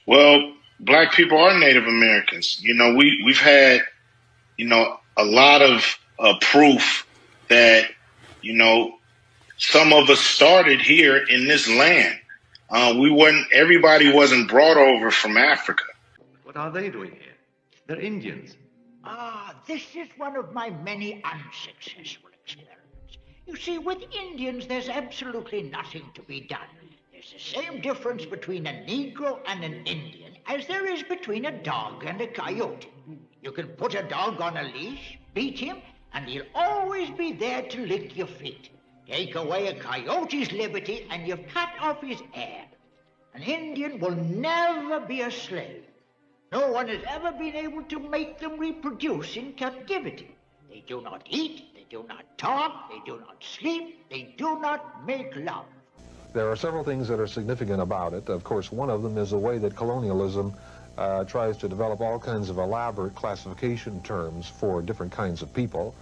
Well, black people are Native Americans. We've had, a lot of proof that, some of us started here in this land. Everybody wasn't brought over from Africa. What are they doing here? They're Indians. This is one of my many unsuccessful experiments. You see, with Indians, there's absolutely nothing to be done. There's the same difference between a Negro and an Indian as there is between a dog and a coyote. You can put a dog on a leash, beat him, and he'll always be there to lick your feet. Take away a coyote's liberty and you've cut off his heir. An Indian will never be a slave. No one has ever been able to make them reproduce in captivity. They do not eat, they do not talk, they do not sleep, they do not make love. There are several things that are significant about it. Of course, one of them is the way that colonialism tries to develop all kinds of elaborate classification terms for different kinds of people,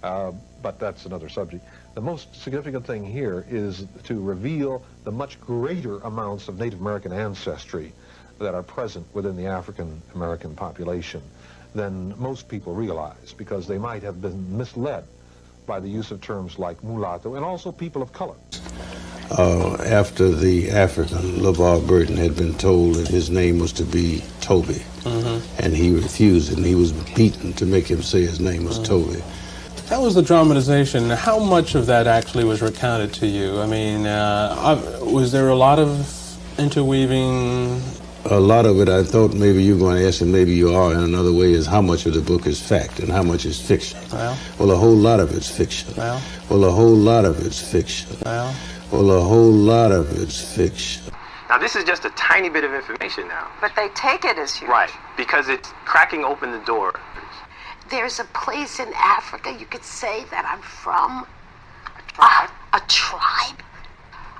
but that's another subject. The most significant thing here is to reveal the much greater amounts of Native American ancestry that are present within the African American population than most people realize, because they might have been misled by the use of terms like mulatto and also people of color. After the African, LeVar Burton, had been told that his name was to be Toby, and he refused it, and he was beaten to make him say his name was Toby. That was the dramatization. How much of that actually was recounted to you? I mean, was there a lot of interweaving? A lot of it, I thought maybe you were going to ask, and maybe you are in another way, is how much of the book is fact and how much is fiction. Well, a whole lot of it's fiction. Well, a whole lot of it's fiction. Well, a whole lot of it's fiction. Now, this is just a tiny bit of information now. But they take it as huge. Right, because it's cracking open the door. There's a place in Africa you could say that I'm from. A tribe?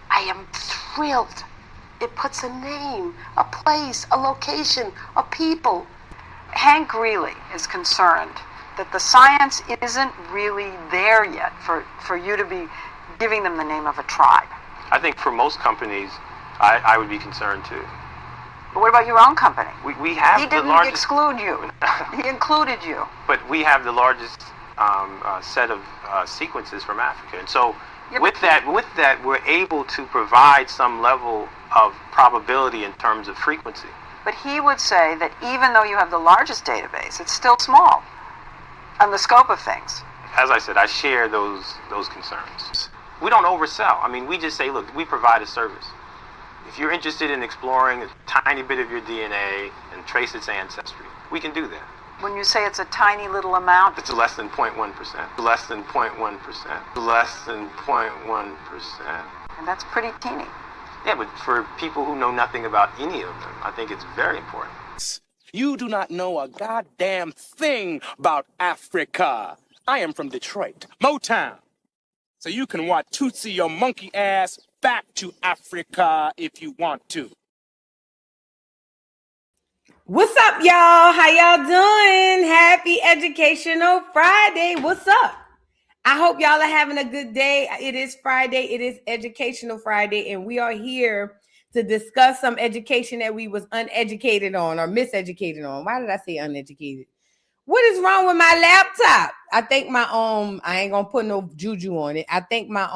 I am thrilled. It puts a name, a place, a location, a people. Hank Greeley is concerned that the science isn't really there yet for you to be giving them the name of a tribe. I think for most companies, I would be concerned too. But what about your own company? We have he the largest... He didn't exclude you. He included you. But we have the largest set of sequences from Africa. And so with that, we're able to provide some level of probability in terms of frequency. But he would say that even though you have the largest database, it's still small on the scope of things. As I said, I share those concerns. We don't oversell. I mean, we just say, look, we provide a service. If you're interested in exploring a tiny bit of your DNA and trace its ancestry, we can do that. When you say it's a tiny little amount, it's less than 0.1%. Less than 0.1%. Less than 0.1%. And that's pretty teeny. Yeah, but for people who know nothing about any of them, I think it's very important. You do not know a goddamn thing about Africa. I am from Detroit, Motown. So you can watch Tootsie your monkey ass back to Africa if you want to. What's up, y'all? How y'all doing? Happy Educational Friday. What's up? I hope y'all are having a good day. It is Friday. It is Educational Friday, and we are here to discuss some education that we was uneducated on or miseducated on. Why did I say uneducated? What is wrong with my laptop? I think my I ain't gonna put no juju on it. I think my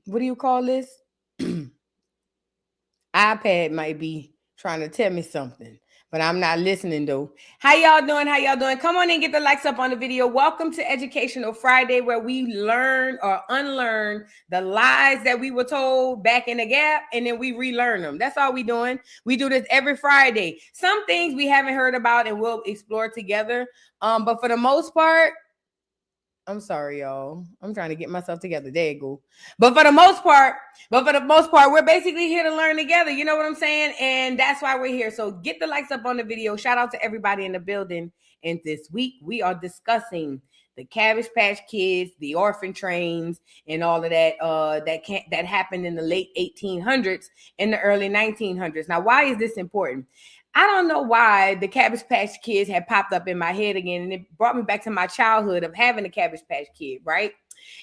what do you call this? iPad might be trying to tell me something, but I'm not listening though. How y'all doing? How y'all doing? Come on and get the likes up on the video. Welcome to Educational Friday, where we learn or unlearn the lies that we were told back in the gap, and then we relearn them. That's all we doing. We do this every Friday. Some things we haven't heard about and we'll explore together. But for the most part, I'm sorry, y'all. I'm trying to get myself together. There you go. But for the most part, we're basically here to learn together. You know what I'm saying? And that's why we're here. So get the likes up on the video. Shout out to everybody in the building. And this week we are discussing the Cabbage Patch Kids, the orphan trains, and all of that that happened in the late 1800s and the early 1900s. Now, why is this important? I don't know why the Cabbage Patch Kids had popped up in my head again, and it brought me back to my childhood of having a Cabbage Patch Kid, right?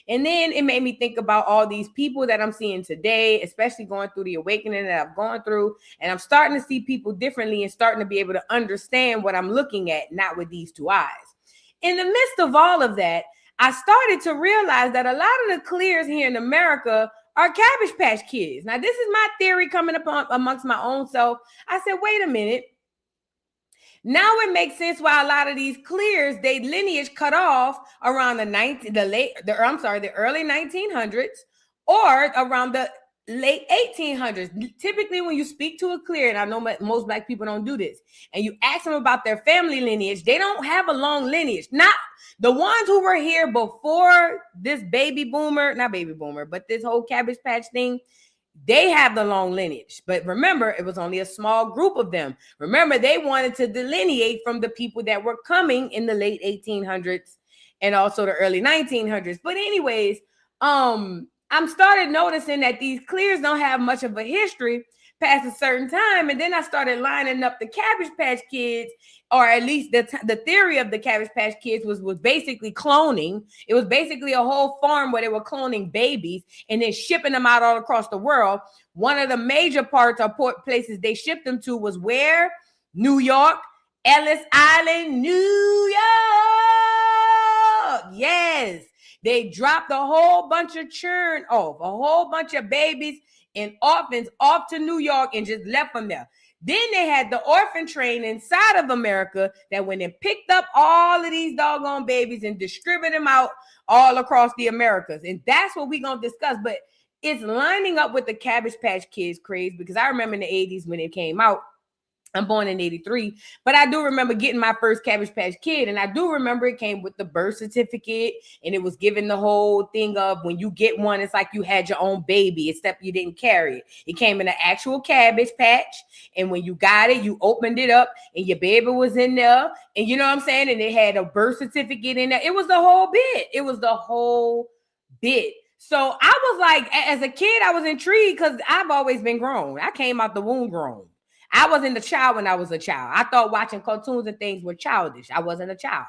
And then it made me think about all these people that I'm seeing today, especially going through the awakening that I've gone through. And I'm starting to see people differently and starting to be able to understand what I'm looking at, not with these two eyes. In the midst of all of that, I started to realize that a lot of the clears here in America are Cabbage Patch Kids. Now, this is my theory coming up amongst my own self. I said, wait a minute. Now it makes sense why a lot of these clears, they lineage cut off around the early 1900s or around the late 1800s. Typically, when you speak to a clear, and I know most Black people don't do this, and you ask them about their family lineage, they don't have a long lineage. Not the ones who were here before this but this whole Cabbage Patch thing. They have the long lineage, but remember, it was only a small group of them. Remember, they wanted to delineate from the people that were coming in the late 1800s and also the early 1900s. But anyways, I'm started noticing that these clears don't have much of a history past a certain time. And then I started lining up the Cabbage Patch Kids, or at least the theory of the Cabbage Patch Kids was basically cloning. It was basically a whole farm where they were cloning babies and then shipping them out all across the world. One of the major parts or port places they shipped them to was where? New York, Ellis Island, New York. Yes. They dropped a whole bunch of churn off, a whole bunch of babies and orphans off to New York and just left them there. Then they had the orphan train inside of America that went and picked up all of these doggone babies and distributed them out all across the Americas. And that's what we're going to discuss. But it's lining up with the Cabbage Patch Kids craze, because I remember in the 80s when it came out. I'm born in 83, but I do remember getting my first Cabbage Patch Kid. And I do remember it came with the birth certificate, and it was given the whole thing of when you get one, it's like you had your own baby, except you didn't carry it. It came in an actual Cabbage Patch. And when you got it, you opened it up and your baby was in there. And you know what I'm saying? And it had a birth certificate in there. It was the whole bit. It was the whole bit. So I was like, as a kid, I was intrigued because I've always been grown. I came out the womb grown. I wasn't a child when I was a child. I thought watching cartoons and things were childish. I wasn't a child.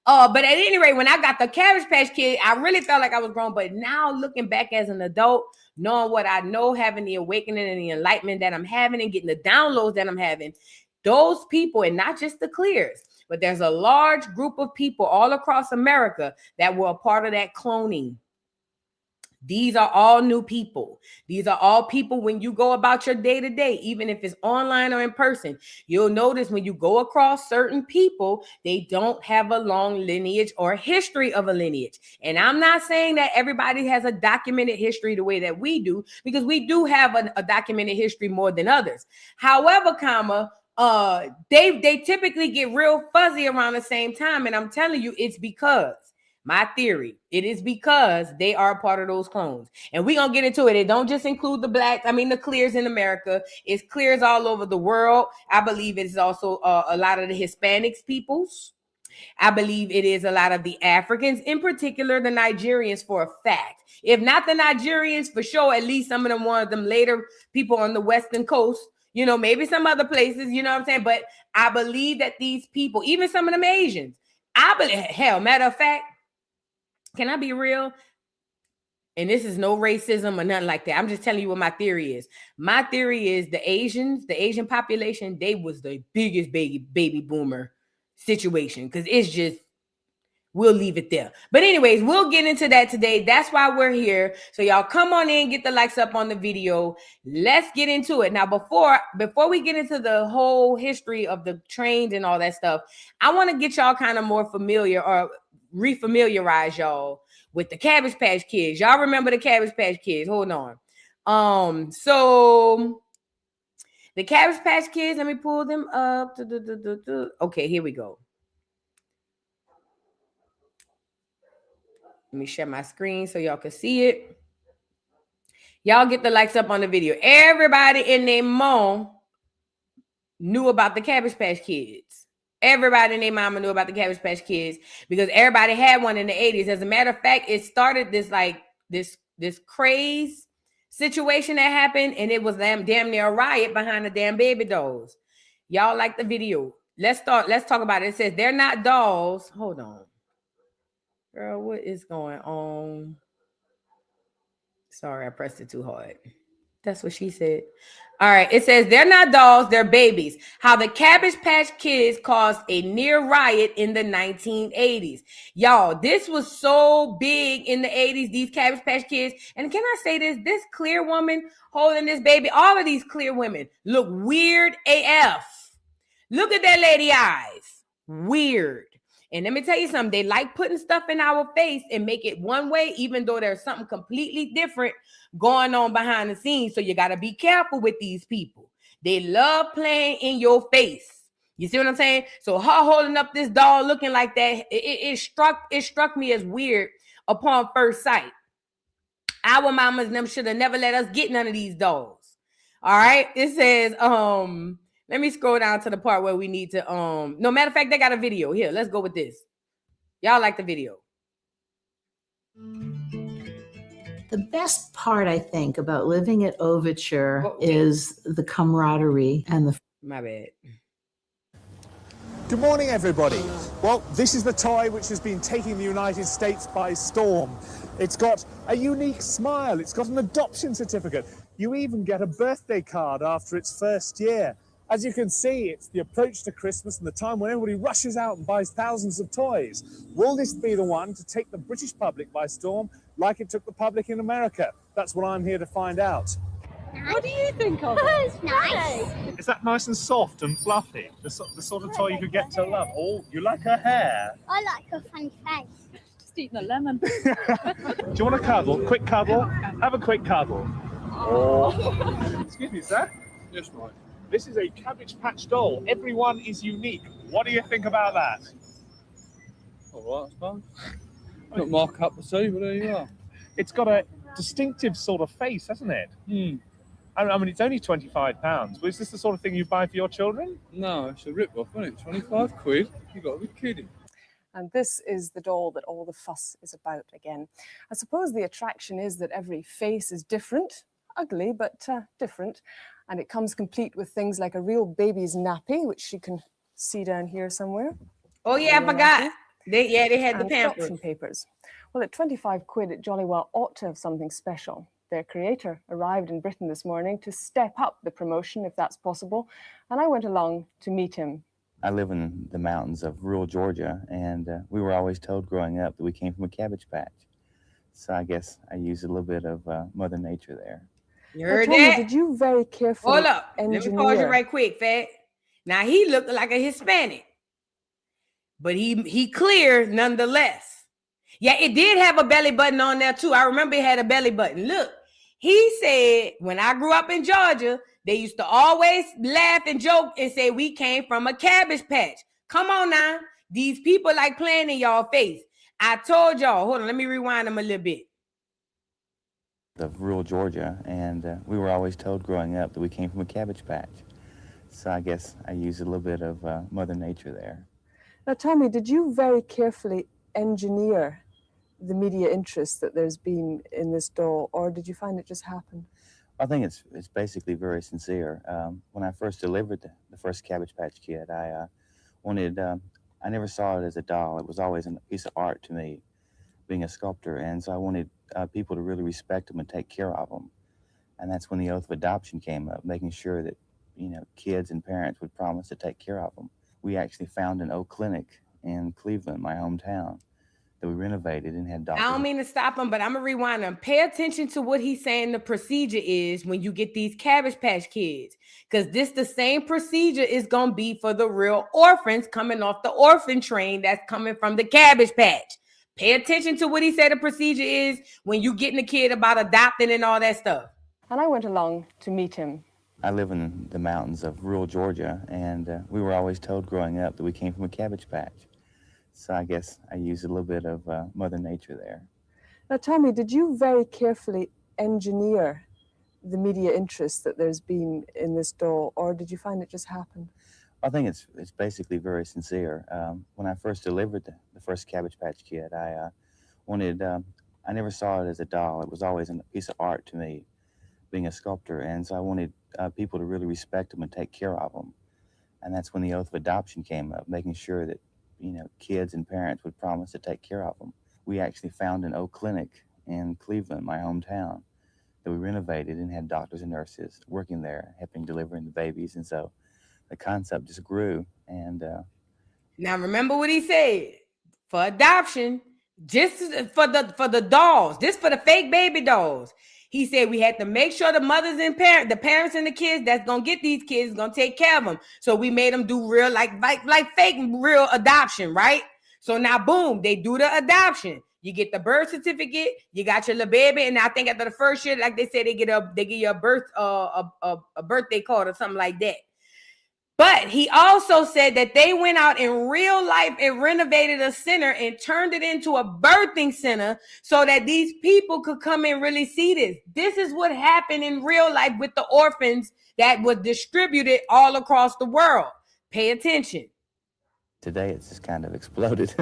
But at any rate, when I got the Cabbage Patch Kid, I really felt like I was grown. But now looking back as an adult, knowing what I know, having the awakening and the enlightenment that I'm having and getting the downloads that I'm having, those people, and not just the clears, but there's a large group of people all across America that were a part of that cloning. These are all new people. These are all people when you go about your day-to-day, even if it's online or in person, you'll notice when you go across certain people, they don't have a long lineage or history of a lineage. And I'm not saying that everybody has a documented history the way that we do, because we do have a documented history more than others. However, they typically get real fuzzy around the same time. And I'm telling you, it's because my theory, it is because they are a part of those clones. And we're going to get into it. It don't just include the clears in America. It's clears all over the world. I believe it is also a lot of the Hispanics peoples. I believe it is a lot of the Africans, in particular the Nigerians for a fact. If not the Nigerians, for sure, at least some of them, one of them later people on the Western coast, you know, maybe some other places, you know what I'm saying? But I believe that these people, even some of them Asians, matter of fact, can I be real? And this is no racism or nothing like that. I'm just telling you what my theory is. My theory is the Asian population, they was the biggest baby boomer situation, because it's just, we'll leave it there. But anyways, we'll get into that today. That's why we're here. So y'all come on in, get the likes up on the video. Let's get into it. Now, before we get into the whole history of the trains and all that stuff, I want to get y'all kind of more familiar, or refamiliarize y'all with the Cabbage Patch Kids. Y'all remember the Cabbage Patch Kids? Hold on. So the Cabbage Patch Kids, let me pull them up. Okay, here we go. Let me share my screen so y'all can see it. Y'all get the likes up on the video. Everybody in their mom knew about the Cabbage Patch Kids. Everybody and their mama knew about the Cabbage Patch Kids because everybody had one in the 80s. As a matter of fact, it started this craze situation that happened, and it was damn near a riot behind the damn baby dolls. Y'all like the video. Let's talk about it. It says they're not dolls. Hold on. Girl, what is going on? Sorry, I pressed it too hard. That's what she said. All right. It says they're not dolls, they're babies. How the Cabbage Patch Kids caused a near riot in the 1980s. Y'all, this was so big in the 80s, these Cabbage Patch Kids. And can I say this? This clear woman holding this baby, all of these clear women look weird AF. Look at that lady eyes. Weird. And let me tell you something. They like putting stuff in our face and make it one way, even though there's something completely different going on behind the scenes. So you got to be careful with these people. They love playing in your face. You see what I'm saying? So her holding up this doll looking like that, it struck me as weird upon first sight. Our mamas and them should have never let us get none of these dolls. All right. It says, let me scroll down to the part where we need to, no, matter of fact, they got a video. Here, let's go with this. Y'all like the video. The best part, I think, about living at Overture is the camaraderie and the... My bad. Good morning, everybody. Well, this is the toy which has been taking the United States by storm. It's got a unique smile. It's got an adoption certificate. You even get a birthday card after its first year. As you can see, it's the approach to Christmas and the time when everybody rushes out and buys thousands of toys. Will this be the one to take the British public by storm like it took the public in America? That's what I'm here to find out. What do you think of it? It's nice. Is that nice and soft and fluffy? The sort of toy you could get to love. Oh, you like her hair? I like her funny face. Just eating a lemon. Do you want a cuddle? Quick cuddle? Have a quick cuddle. Oh. Excuse me, sir? Yes, right. This is a Cabbage Patch doll. Everyone is unique. What do you think about that? All right, I suppose. Not my cup of tea, but there you are. It's got a distinctive sort of face, hasn't it? I mean, it's only £25. Was this the sort of thing you buy for your children? No, it's a rip-off, isn't it? 25 quid? You've got to be kidding. And this is the doll that all the fuss is about again. I suppose the attraction is that every face is different, ugly, but different. And it comes complete with things like a real baby's nappy, which you can see down here somewhere. Oh, yeah, I forgot. They had the Pampers. Papers. Well, at 25 quid, it jolly well ought to have something special. Their creator arrived in Britain this morning to step up the promotion, if that's possible, and I went along to meet him. I live in the mountains of rural Georgia, and we were always told growing up that we came from a cabbage patch. So I guess I used a little bit of Mother Nature there. You heard that? Did you very carefully Hold up. Let me pause you right quick, Fat. Now, he looked like a Hispanic, but he clear nonetheless. Yeah, it did have a belly button on there, too. I remember it had a belly button. Look, he said, when I grew up in Georgia, they used to always laugh and joke and say we came from a cabbage patch. Come on now. These people like playing in y'all face. I told y'all. Hold on, let me rewind them a little bit. Of rural Georgia, and we were always told growing up that we came from a cabbage patch. So I guess I used a little bit of Mother Nature there. Now, tell me, did you very carefully engineer the media interest that there's been in this doll, or did you find it just happened? I think it's basically very sincere. When I first delivered the first Cabbage Patch Kid, I never saw it as a doll. It was always a piece of art to me, being a sculptor, and so I wanted people to really respect them and take care of them. And that's when the oath of adoption came up, making sure that, you know, kids and parents would promise to take care of them. We actually found an old clinic in Cleveland, my hometown, that we renovated and had doctors. I don't mean to stop him, but I'm going to rewind him. Pay attention to what he's saying the procedure is when you get these Cabbage Patch Kids, because this the same procedure is going to be for the real orphans coming off the orphan train that's coming from the Cabbage Patch. Pay attention to what he said the procedure is when you getting a kid about adopting and all that stuff. And I went along to meet him. I live in the mountains of rural Georgia, and we were always told growing up that we came from a cabbage patch. So I guess I used a little bit of Mother Nature there. Now, tell me, did you very carefully engineer the media interest that there's been in this doll, or did you find it just happened? I think it's basically very sincere. When I first delivered the first Cabbage Patch Kid, I never saw it as a doll. It was always a piece of art to me, being a sculptor, and so I wanted people to really respect them and take care of them. And that's when the oath of adoption came up, making sure that, you know, kids and parents would promise to take care of them. we actually found an old clinic in Cleveland, my hometown, that we renovated and had doctors and nurses working there, helping delivering the babies. And so the concept just grew. And now remember what he said. For adoption, just for the dolls, just for the fake baby dolls. He said we had to make sure the mothers and the parents and the kids that's gonna get these kids gonna take care of them. So we made them do real like fake real adoption, right? So now boom, they do the adoption. You get the birth certificate, you got your little baby, and I think after the first year, like they said, they give you a birthday card or something like that. But he also said that they went out in real life and renovated a center and turned it into a birthing center so that these people could come and really see this. This is what happened in real life with the orphans that was distributed all across the world. Pay attention. today it's just kind of exploded.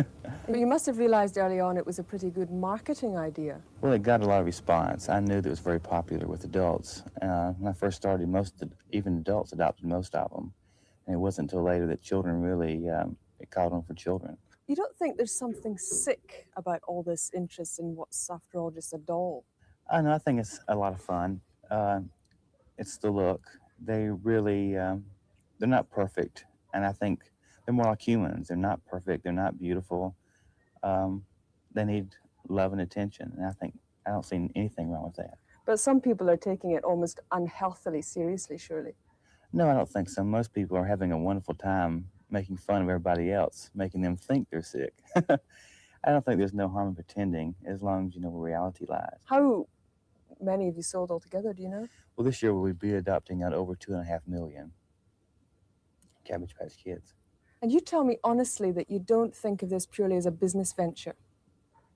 But you must have realized early on it was a pretty good marketing idea. Well, it got a lot of response. I knew that it was very popular with adults. When I first started, even adults adopted most of them. And it wasn't until later that children really, it caught on for children. You don't think there's something sick about all this interest in what's, after all, just a doll? No, I think it's a lot of fun. It's the look. They really, they're not perfect. And I think they're more like humans. They're not perfect. They're not beautiful. They need love and attention. And I don't see anything wrong with that. But some people are taking it almost unhealthily seriously, surely. No, I don't think so. Most people are having a wonderful time making fun of everybody else, making them think they're sick. I don't think there's no harm in pretending, as long as you know where reality lies. How many have you sold altogether, do you know? Well, this year we'll be adopting out over 2.5 million Cabbage Patch Kids. And you tell me honestly that you don't think of this purely as a business venture.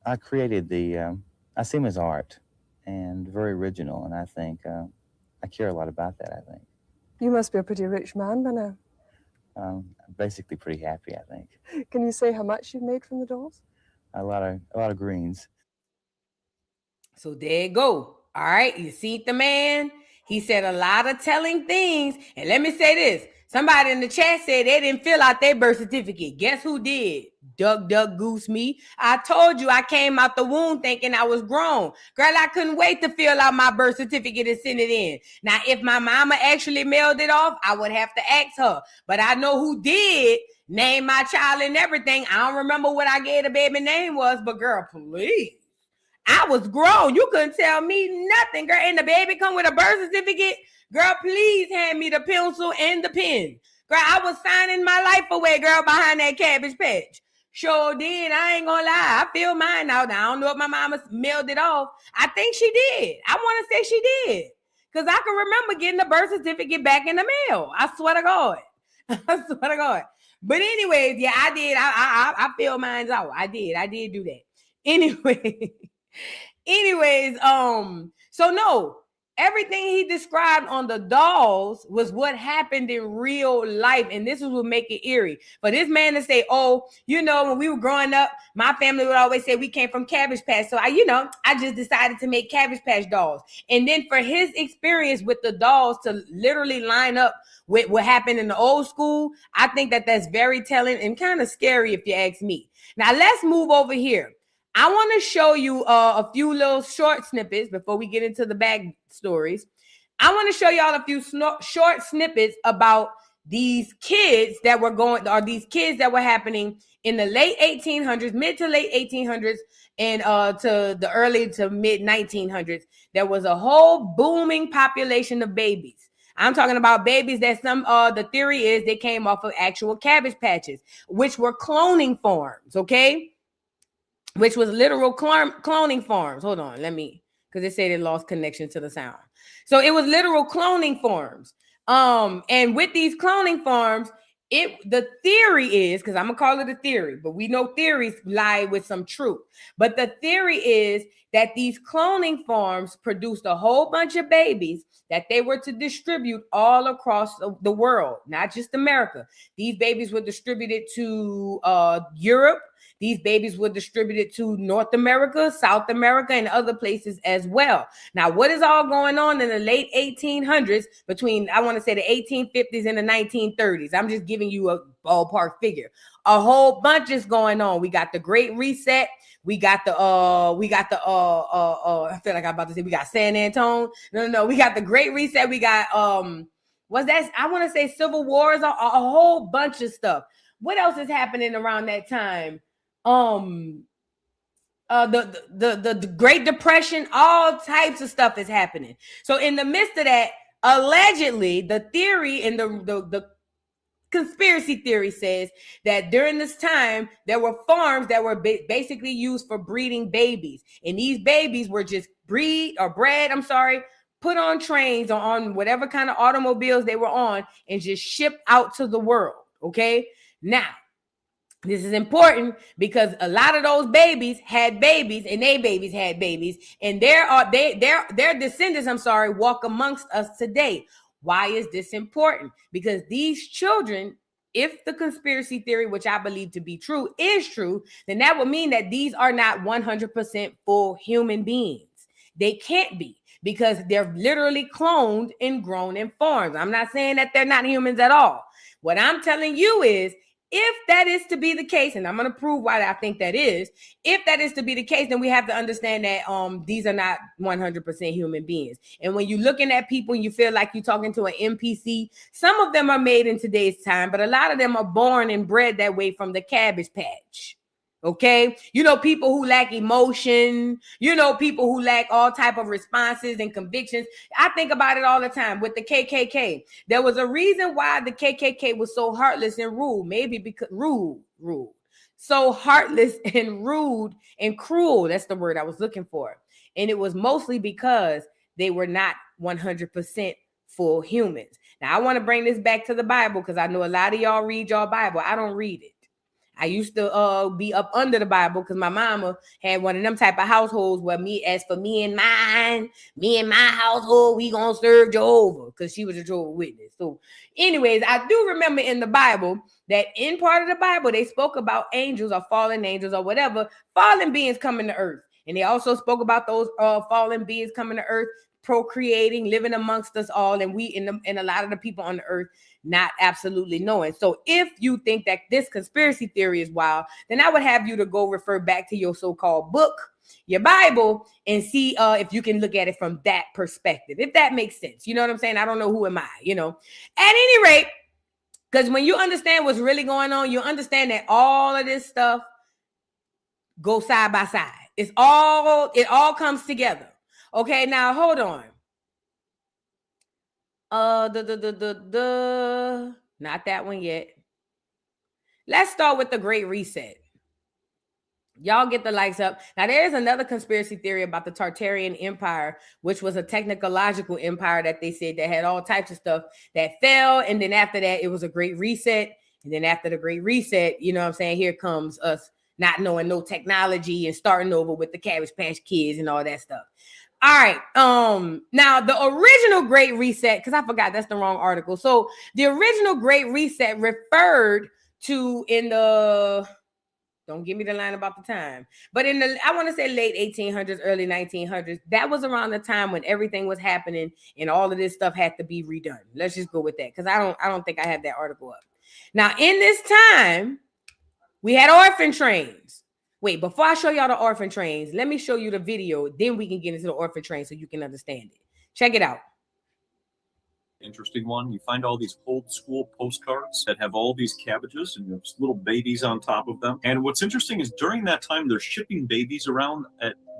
I created I see them as art and very original, and I think I care a lot about that, I think. You must be a pretty rich man by now. Basically pretty happy, I think. Can you say how much you've made from the dolls? A lot of greens. So there you go. All right, you see the man? He said a lot of telling things. And let me say this. Somebody in the chat said they didn't fill out their birth certificate. Guess who did? Duck, goose me. I told you I came out the womb thinking I was grown. Girl, I couldn't wait to fill out my birth certificate and send it in. Now, if my mama actually mailed it off, I would have to ask her. But I know who did. Name my child and everything. I don't remember what I gave the baby name was, but girl, please. I was grown. You couldn't tell me nothing, girl. And the baby come with a birth certificate. Girl, please hand me the pencil and the pen. Girl, I was signing my life away, girl, behind that Cabbage Patch. Sure did. I ain't gonna lie. I feel mine out. I don't know if my mama mailed it off. I think she did. I want to say she did. Because I can remember getting the birth certificate back in the mail. I swear to God. I swear to God. But anyways, yeah, I did. I feel mine's out. I did do that. Anyways, so no. Everything he described on the dolls was what happened in real life. And this is what make it eerie. For this man to say, oh, you know, when we were growing up, my family would always say we came from Cabbage Patch. So I just decided to make Cabbage Patch dolls. And then for his experience with the dolls to literally line up with what happened in the old school, I think that that's very telling and kind of scary if you ask me. Now let's move over here. I want to show you a few little short snippets before we get into the back stories. I want to show y'all a few short snippets about these kids that were happening in the late 1800s, mid to late 1800s, and to the early to mid 1900s. There was a whole booming population of babies. I'm talking about babies that the theory is they came off of actual Cabbage Patches, which were cloning forms, okay? Which was literal cloning farms. Hold on, because they said it lost connection to the sound. So it was literal cloning farms. And with these cloning farms, the theory is, because I'm gonna call it a theory, but we know theories lie with some truth. But the theory is that these cloning farms produced a whole bunch of babies that they were to distribute all across the world, not just America. These babies were distributed to Europe. These babies were distributed to North America, South America, and other places as well. Now, what is all going on in the late 1800s between, I want to say, the 1850s and the 1930s? I'm just giving you a ballpark figure. A whole bunch is going on. We got the Great Reset. We got the I feel like I'm about to say we got San Antonio. No. We got the Great Reset. We got what's that? I want to say civil wars, a whole bunch of stuff. What else is happening around that time? The Great Depression, all types of stuff is happening. So in the midst of that, allegedly, the theory and the conspiracy theory says that during this time, there were farms that were basically used for breeding babies. And these babies were just bred, put on trains or on whatever kind of automobiles they were on and just shipped out to the world. Okay. Now, this is important because a lot of those babies had babies and their babies had babies, and their descendants, walk amongst us today. Why is this important? Because these children, if the conspiracy theory, which I believe to be true, is true, then that would mean that these are not 100% full human beings. They can't be, because they're literally cloned and grown in farms. I'm not saying that they're not humans at all. What I'm telling you is, if that is to be the case, and I'm going to prove why I think that is, if that is to be the case, then we have to understand that these are not 100% human beings. And when you're looking at people and you feel like you're talking to an NPC, some of them are made in today's time, but a lot of them are born and bred that way from the Cabbage Patch. Okay, people who lack emotion, people who lack all type of responses and convictions. I think about it all the time with the KKK. There was a reason why the KKK was so heartless and rude. Maybe because rude, so heartless and rude and cruel. That's the word I was looking for. And it was mostly because they were not 100% full humans. Now I want to bring this back to the Bible, because I know a lot of y'all read your Bible. I don't read it. I used to be up under the Bible because my mama had one of them type of households where me and my household, we gonna serve Jehovah, because she was a Jehovah's Witness. So anyways, I do remember in the Bible that in part of the Bible, they spoke about angels or fallen angels or whatever, fallen beings coming to earth. And they also spoke about those fallen beings coming to earth, procreating, living amongst us all. And we and a lot of the people on the earth not absolutely knowing. So if you think that this conspiracy theory is wild, then I would have you to go refer back to your so-called book, your Bible, and see if you can look at it from that perspective, if that makes sense. You know what I'm saying? I don't know, who am I, At any rate, because when you understand what's really going on, you understand that all of this stuff goes side by side. It all comes together. Okay, now hold on. Not that one yet. Let's start with the Great Reset. Y'all get the likes up. Now, there is another conspiracy theory about the Tartarian Empire, which was a technological empire that they said that had all types of stuff that fell. And then after that, it was a Great Reset. And then after the Great Reset, here comes us not knowing no technology and starting over with the Cabbage Patch Kids and all that stuff. All right. Now the original Great Reset, because I forgot that's the wrong article. So the original Great Reset referred to don't give me the line about the time, but I want to say late 1800s, early 1900s. That was around the time when everything was happening and all of this stuff had to be redone. Let's just go with that, because I don't think I have that article up. Now in this time, we had orphan trains. Wait, before I show y'all the orphan trains, let me show you the video. Then we can get into the orphan train so you can understand it. Check it out. Interesting one. You find all these old school postcards that have all these cabbages and there's little babies on top of them. And what's interesting is during that time, they're shipping babies around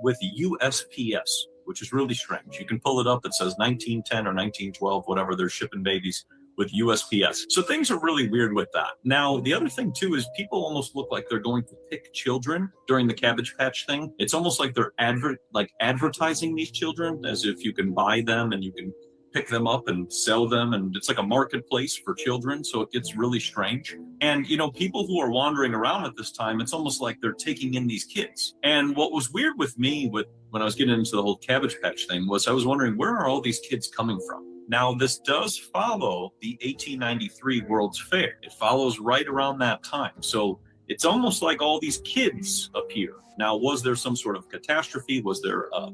with USPS, which is really strange. You can pull it up. It says 1910 or 1912, whatever. They're shipping babies with USPS. So things are really weird with that. Now, the other thing too is people almost look like they're going to pick children during the Cabbage Patch thing. It's almost like they're advertising these children as if you can buy them and you can pick them up and sell them, and it's like a marketplace for children. So it gets really strange. And people who are wandering around at this time, it's almost like they're taking in these kids. And what was weird with me when I was getting into the whole Cabbage Patch thing was I was wondering, where are all these kids coming from? Now, this does follow the 1893 World's Fair. It follows right around that time. So it's almost like all these kids appear. Now, was there some sort of catastrophe? Was there a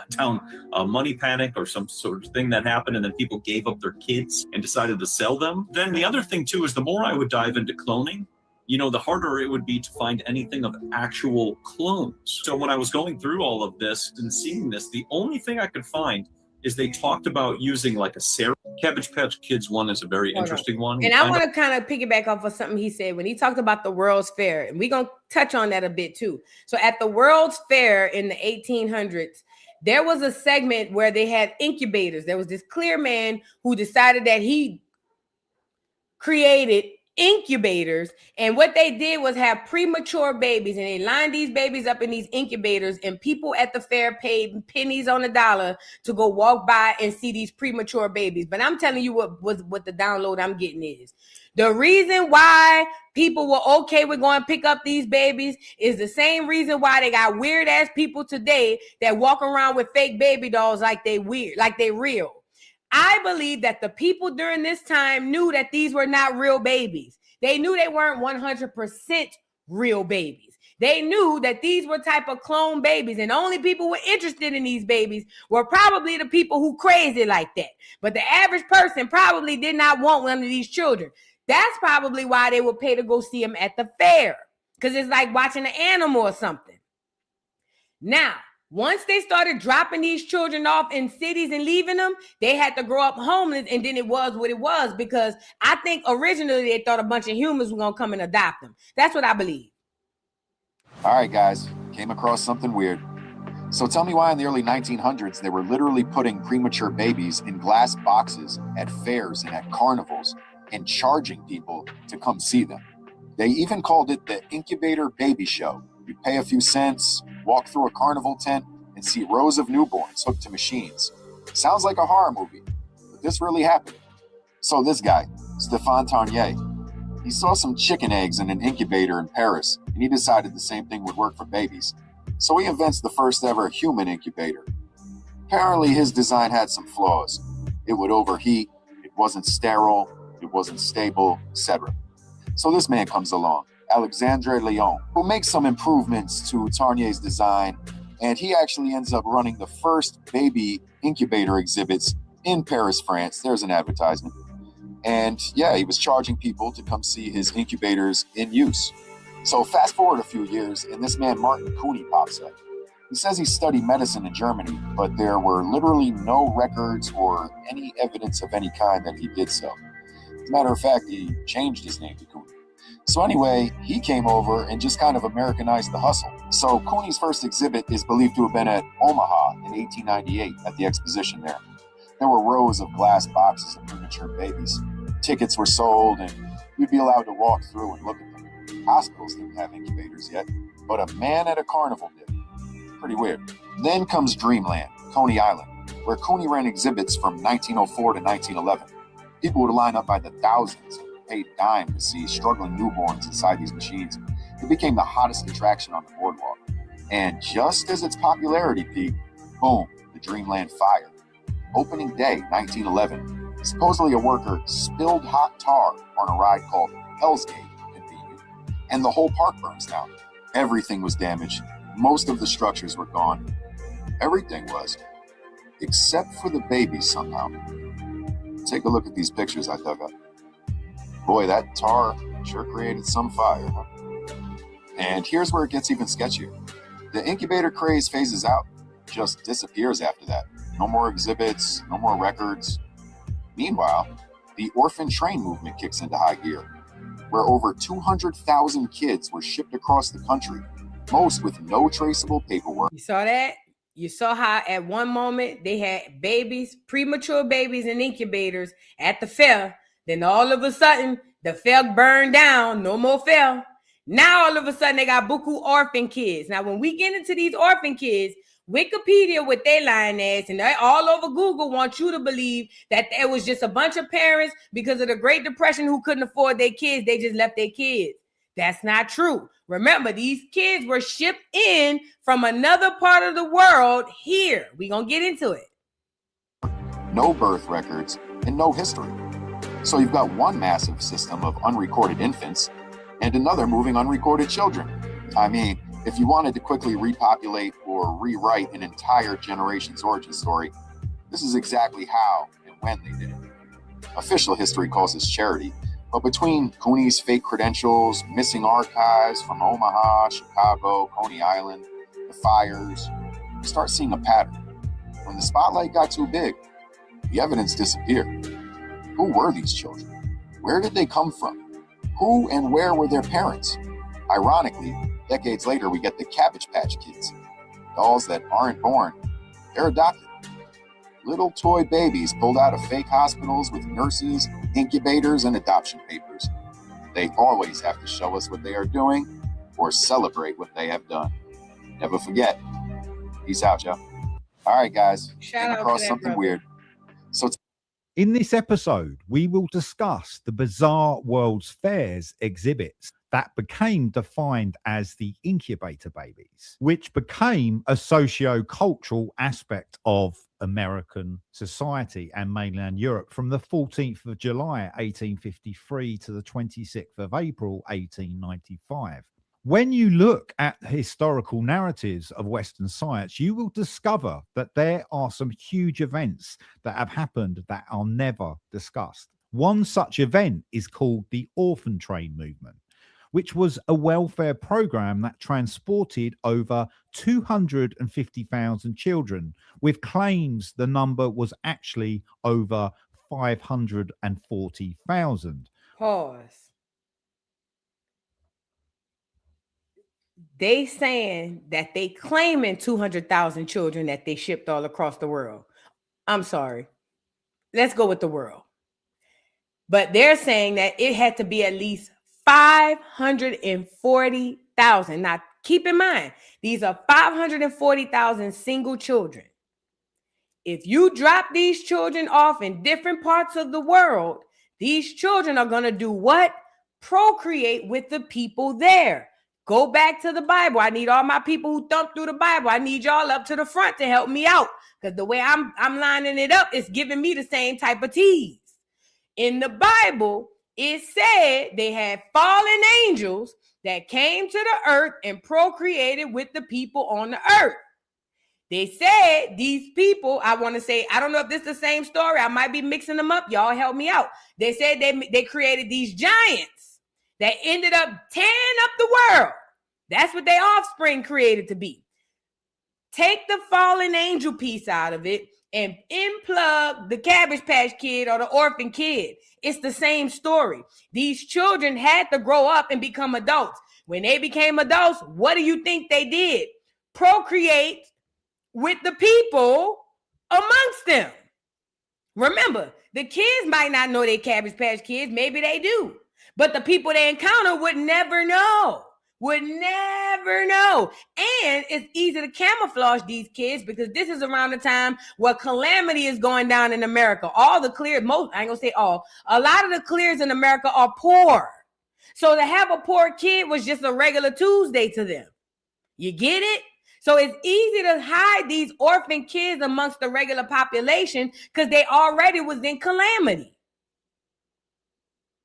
town money panic or some sort of thing that happened, and then people gave up their kids and decided to sell them? Then the other thing too is the more I would dive into cloning, the harder it would be to find anything of actual clones. So when I was going through all of this and seeing this, the only thing I could find is they talked about using like a serum. Cabbage Patch Kids one is a very interesting one. And I want to kind of piggyback off of something he said when he talked about the World's Fair, and we're going to touch on that a bit too. So at the World's Fair in the 1800s, there was a segment where they had incubators. There was this clear man who decided that he created incubators, and what they did was have premature babies, and they lined these babies up in these incubators, and people at the fair paid pennies on the dollar to go walk by and see these premature babies. But I'm telling you what the download I'm getting is the reason why people were okay with going to pick up these babies is the same reason why they got weird ass people today that walk around with fake baby dolls like they weird, like they real. I believe that the people during this time knew that these were not real babies. They knew they weren't 100% real babies. They knew that these were type of clone babies, and only people who were interested in these babies were probably the people who crazy like that. But the average person probably did not want one of these children. That's probably why they would pay to go see them at the fair, because it's like watching an animal or something. Now, once they started dropping these children off in cities and leaving them, they had to grow up homeless, and then it was what it was, because I think originally they thought a bunch of humans were going to come and adopt them. That's what I believe. All right, guys, came across something weird. So tell me why in the early 1900s they were literally putting premature babies in glass boxes at fairs and at carnivals and charging people to come see them. They even called it the incubator baby show. You pay a few cents, walk through a carnival tent, and see rows of newborns hooked to machines. Sounds like a horror movie, but this really happened. So this guy, Stéphane Tarnier, he saw some chicken eggs in an incubator in Paris, and he decided the same thing would work for babies. So he invents the first ever human incubator. Apparently his design had some flaws. It would overheat, it wasn't sterile, it wasn't stable, etc. So this man comes along, Alexandre Léon, who makes some improvements to Tarnier's design, and he actually ends up running the first baby incubator exhibits in Paris, France. There's an advertisement. And yeah, he was charging people to come see his incubators in use. So fast forward a few years, and this man Martin Cooney pops up. He says he studied medicine in Germany, but there were literally no records or any evidence of any kind that he did so. As a matter of fact, he changed his name to Cooney. So anyway, he came over and just kind of Americanized the hustle. So Cooney's first exhibit is believed to have been at Omaha in 1898 at the exposition there. There were rows of glass boxes of premature babies. Tickets were sold, and you'd be allowed to walk through and look at them. Hospitals didn't have incubators yet, but a man at a carnival did. Pretty weird. Then comes Dreamland, Coney Island, where Cooney ran exhibits from 1904 to 1911. People would line up by the thousands and paid dime to see struggling newborns inside these machines. It became the hottest attraction on the boardwalk. And just as its popularity peaked, boom, the Dreamland fire. Opening day, 1911. Supposedly a worker spilled hot tar on a ride called Hell's Gate, convenient, and the whole park burns down. Everything was damaged. Most of the structures were gone. Everything was, except for the babies somehow. Take a look at these pictures I dug up. Boy, that tar sure created some fire, huh? And here's where it gets even sketchier. The incubator craze phases out, just disappears after that. No more exhibits, no more records. Meanwhile, the orphan train movement kicks into high gear, where over 200,000 kids were shipped across the country, most with no traceable paperwork. You saw that? You saw how at one moment they had babies, premature babies in incubators at the fair. Then all of a sudden, the fair burned down. No more fair. Now all of a sudden, they got buku orphan kids. Now, when we get into these orphan kids, Wikipedia with their lying ass and they all over Google want you to believe that there was just a bunch of parents because of the Great Depression who couldn't afford their kids. They just left their kids. That's not true. Remember, these kids were shipped in from another part of the world here. We're going to get into it. No birth records and no history. So you've got one massive system of unrecorded infants, and another moving unrecorded children. I mean, if you wanted to quickly repopulate or rewrite an entire generation's origin story, this is exactly how and when they did it. Official history calls this charity, but between Cooney's fake credentials, missing archives from Omaha, Chicago, Coney Island, the fires, you start seeing a pattern. When the spotlight got too big, the evidence disappeared. Who were these children? Where did they come from? Who and where were their parents? Ironically, decades later, we get the Cabbage Patch Kids, dolls that aren't born, they're adopted. Little toy babies pulled out of fake hospitals with nurses, incubators, and adoption papers. They always have to show us what they are doing or celebrate what they have done. Never forget. Peace out, y'all. All right, guys. Came across something weird. So in this episode, we will discuss the bizarre World's Fairs exhibits that became defined as the incubator babies, which became a socio-cultural aspect of American society and mainland Europe from the 14th of July, 1853 to the 26th of April, 1895. When you look at historical narratives of Western science, you will discover that there are some huge events that have happened that are never discussed. One such event is called the Orphan Train movement, which was a welfare program that transported over 250,000 children, with claims the number was actually over 540,000. Pause. They saying that they claiming 200,000 children that they shipped all across the world. I'm sorry. Let's go with the world. But they're saying that it had to be at least 540,000. Now, keep in mind, these are 540,000 single children. If you drop these children off in different parts of the world, these children are going to do what? Procreate with the people there. Go back to the Bible. I need all my people who thump through the Bible. I need y'all up to the front to help me out, because the way I'm lining it up is giving me the same type of tease. In the Bible, it said they had fallen angels that came to the earth and procreated with the people on the earth. They said these people, I want to say, I don't know if this is the same story. I might be mixing them up. Y'all help me out. They said they created these giants that ended up tearing up the world. That's what their offspring created to be. Take the fallen angel piece out of it and unplug the Cabbage Patch Kid or the Orphan Kid. It's the same story. These children had to grow up and become adults. When they became adults, what do you think they did? Procreate with the people amongst them. Remember, the kids might not know they Cabbage Patch Kids. Maybe they do. But the people they encounter would never know. Would never know. And it's easy to camouflage these kids because this is around the time where calamity is going down in America. All the clear, most, I ain't gonna say all, a lot of the clears in America are poor. So to have a poor kid was just a regular Tuesday to them. You get it? So it's easy to hide these orphan kids amongst the regular population because they already was in calamity.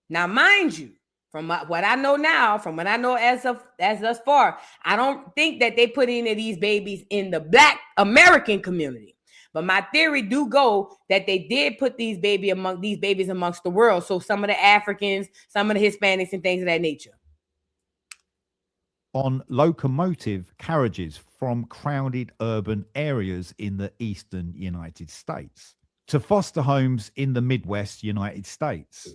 Now, mind you, from what I know now, from what I know as thus far, I don't think that they put any of these babies in the Black American community. But my theory do go that they did put these babies amongst the world. So some of the Africans, some of the Hispanics, and things of that nature. On locomotive carriages from crowded urban areas in the eastern United States to foster homes in the Midwest United States.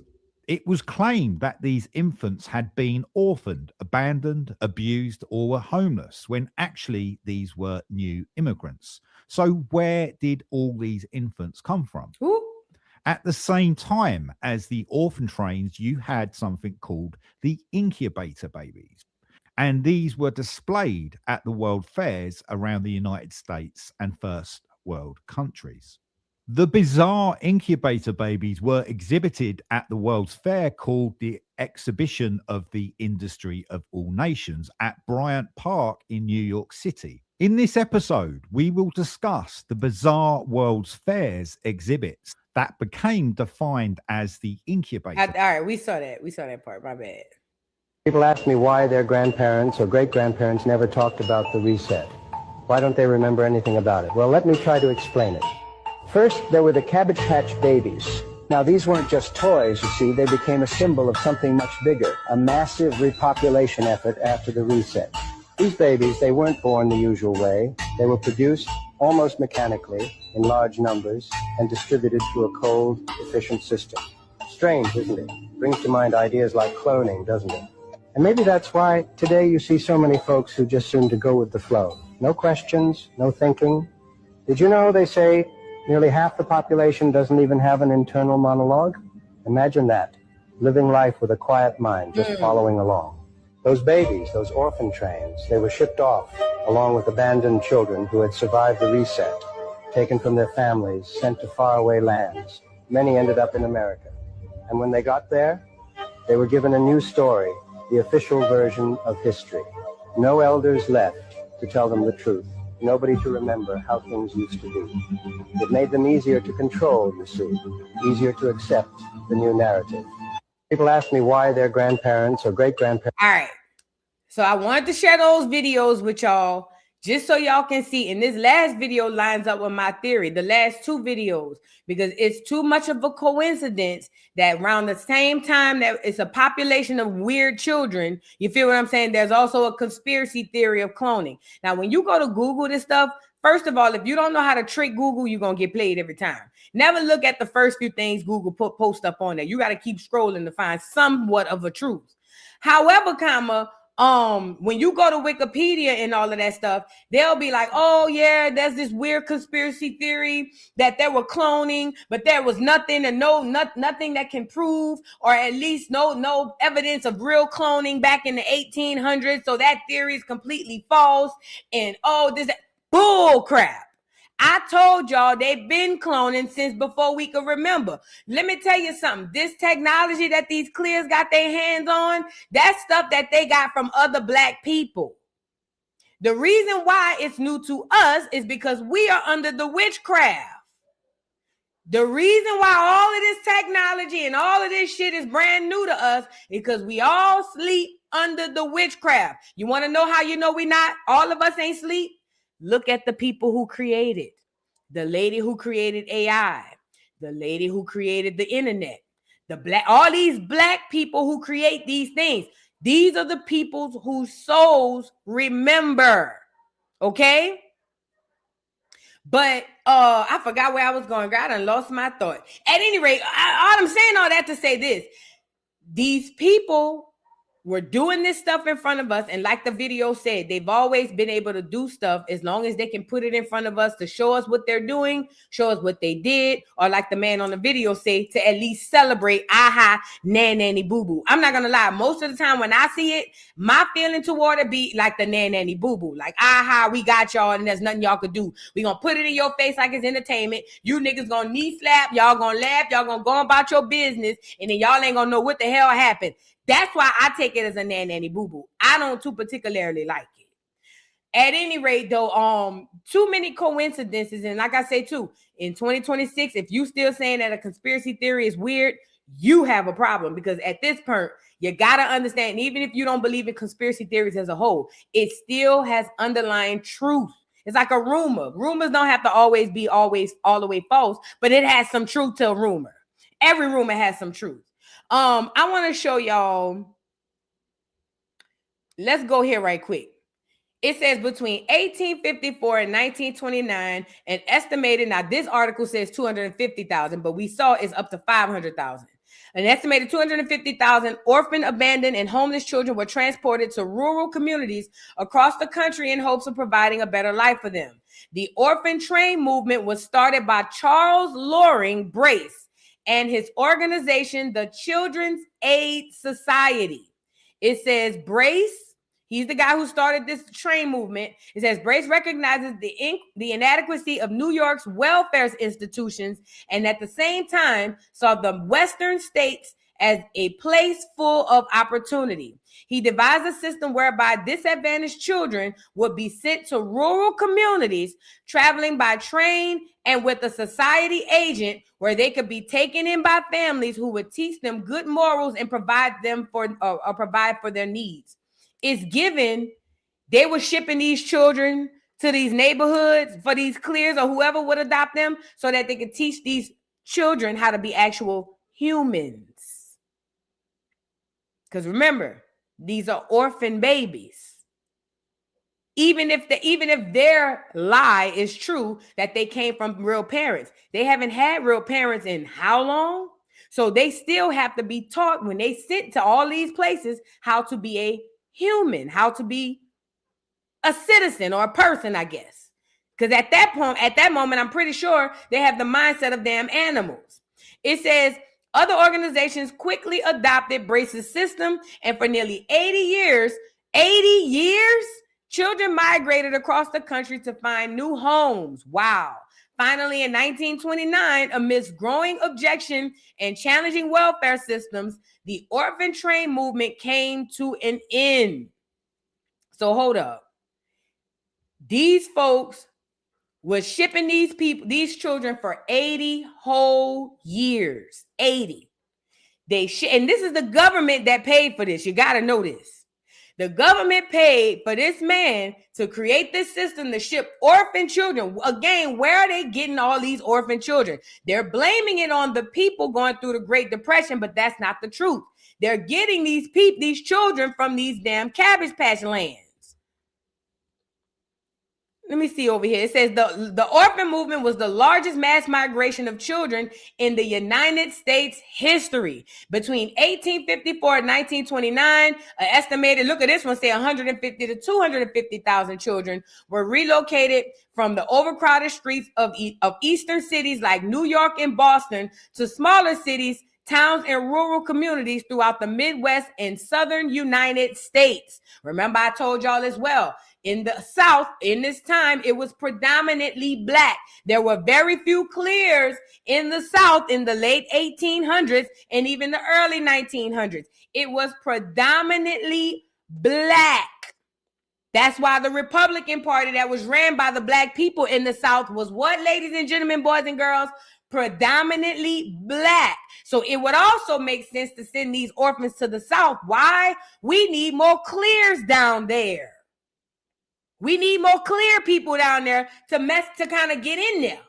It was claimed that these infants had been orphaned, abandoned, abused, or were homeless, when actually these were new immigrants. So where did all these infants come from? Ooh. At the same time as the orphan trains, you had something called the incubator babies. And these were displayed at the world fairs around the United States and first world countries. The bizarre incubator babies were exhibited at the World's Fair, called the Exhibition of the Industry of All Nations, at Bryant Park in New York City. In this episode, we will discuss the bizarre World's Fairs exhibits that became defined as the incubator. All right, we saw that. We saw that part. My bad. People ask me why their grandparents or great-grandparents never talked about the reset. Why don't they remember anything about it? Well, let me try to explain it. First, there were the Cabbage Patch babies. Now, these weren't just toys, you see. They became a symbol of something much bigger, a massive repopulation effort after the reset. These babies, they weren't born the usual way. They were produced almost mechanically in large numbers and distributed through a cold, efficient system. Strange, isn't it? Brings to mind ideas like cloning, doesn't it? And maybe that's why today you see so many folks who just seem to go with the flow. No questions, no thinking. Did you know they say nearly half the population doesn't even have an internal monologue? Imagine that, living life with a quiet mind, just following along. Those babies, those orphan trains, they were shipped off along with abandoned children who had survived the reset, taken from their families, sent to faraway lands. Many ended up in America. And when they got there, they were given a new story, the official version of history. No elders left to tell them the truth. Nobody to remember how things used to be. It made them easier to control, you see, easier to accept the new narrative. People ask me why their grandparents or great-grandparents... All right. So I wanted to share those videos with y'all just so y'all can see. And this last video lines up with my theory, the last two videos, because it's too much of a coincidence that around the same time that it's a population of weird children, you feel what I'm saying? There's also a conspiracy theory of cloning. Now, when you go to Google this stuff, first of all, if you don't know how to trick Google, you're going to get played every time. Never look at the first few things Google post up on there. You got to keep scrolling to find somewhat of a truth. However, when you go to Wikipedia and all of that stuff, they'll be like, oh yeah, there's this weird conspiracy theory that there were cloning, but there was nothing and nothing that can prove, or at least no evidence of real cloning back in the 1800s. So that theory is completely false. And this bull crap. I told y'all they've been cloning since before we could remember. Let me tell you something. This technology that these clears got their hands on, that's stuff that they got from other black people. The reason why it's new to us is because we are under the witchcraft. The reason why all of this technology and all of this shit is brand new to us is because we all sleep under the witchcraft. You want to know how you know we not? All of us ain't sleep? Look at the people who created. The lady who created AI. The lady who created the internet. All these black people who create these things. These are the people whose souls remember. Okay? But I forgot where I was going. God, I lost my thought. At any rate, I'm saying all that to say this. These people were doing this stuff in front of us, and like the video said, they've always been able to do stuff as long as they can put it in front of us to show us what they're doing, show us what they did, or like the man on the video say, to at least celebrate, aha, nanny boo boo. I'm not gonna lie, most of the time when I see it, my feeling toward it be like the nanny boo boo, like, aha, we got y'all and there's nothing y'all could do. We gonna put it in your face like it's entertainment. You niggas gonna knee slap, y'all gonna laugh, y'all gonna go about your business, and then y'all ain't gonna know what the hell happened. That's why I take it as a nanny boo boo. I don't too particularly like it. At any rate, though, too many coincidences, and like I say too, in 2026, if you still saying that a conspiracy theory is weird, you have a problem, because at this point, you gotta understand, even if you don't believe in conspiracy theories as a whole, it still has underlying truth. It's like a rumor. Rumors don't have to always be all the way false, but it has some truth to a rumor. Every rumor has some truth. I want to show y'all. Let's go here right quick. It says between 1854 and 1929, an estimated, now this article says 250,000, but we saw it's up to 500,000. An estimated 250,000 orphan, abandoned, and homeless children were transported to rural communities across the country in hopes of providing a better life for them. The orphan train movement was started by Charles Loring Brace and his organization, the Children's Aid Society. It says Brace, he's the guy who started this train movement. It says Brace recognizes the inadequacy of New York's welfare institutions, and at the same time saw the Western states as a place full of opportunity. He devised a system whereby disadvantaged children would be sent to rural communities, traveling by train and with a society agent, where they could be taken in by families who would teach them good morals and provide for their needs. It's given. They were shipping these children to these neighborhoods for these clears or whoever would adopt them so that they could teach these children how to be actual humans. Because remember, these are orphan babies. Even if their lie is true that they came from real parents, they haven't had real parents in how long? So they still have to be taught when they sit to all these places how to be a human, how to be a citizen or a person, I guess. Because at that moment, I'm pretty sure they have the mindset of damn animals. It says other organizations quickly adopted Brace's system, and for nearly 80 years, children migrated across the country to find new homes. Wow. Finally, in 1929, amidst growing objection and challenging welfare systems, the orphan train movement came to an end. So hold up. These folks was shipping these children for 80 whole years. 80. And this is the government that paid for this. You got to know this. The government paid for this man to create this system to ship orphan children. Again, where are they getting all these orphan children? They're blaming it on the people going through the Great Depression, but that's not the truth. They're getting these children from these damn Cabbage Patch lands. Let me see over here. It says the orphan movement was the largest mass migration of children in the United States history. Between 1854 and 1929, an estimated, look at this one, say 150 to 250,000 children were relocated from the overcrowded streets of eastern cities like New York and Boston to smaller cities, towns, and rural communities throughout the Midwest and Southern United States. Remember, I told y'all as well, in the South, in this time, it was predominantly black. There were very few clears in the South in the late 1800s and even the early 1900s. It was predominantly black. That's why the Republican Party that was ran by the black people in the South was what, ladies and gentlemen, boys and girls? Predominantly black. So it would also make sense to send these orphans to the South. Why? We need more clears down there. We need more clear people down there to kind of get in there.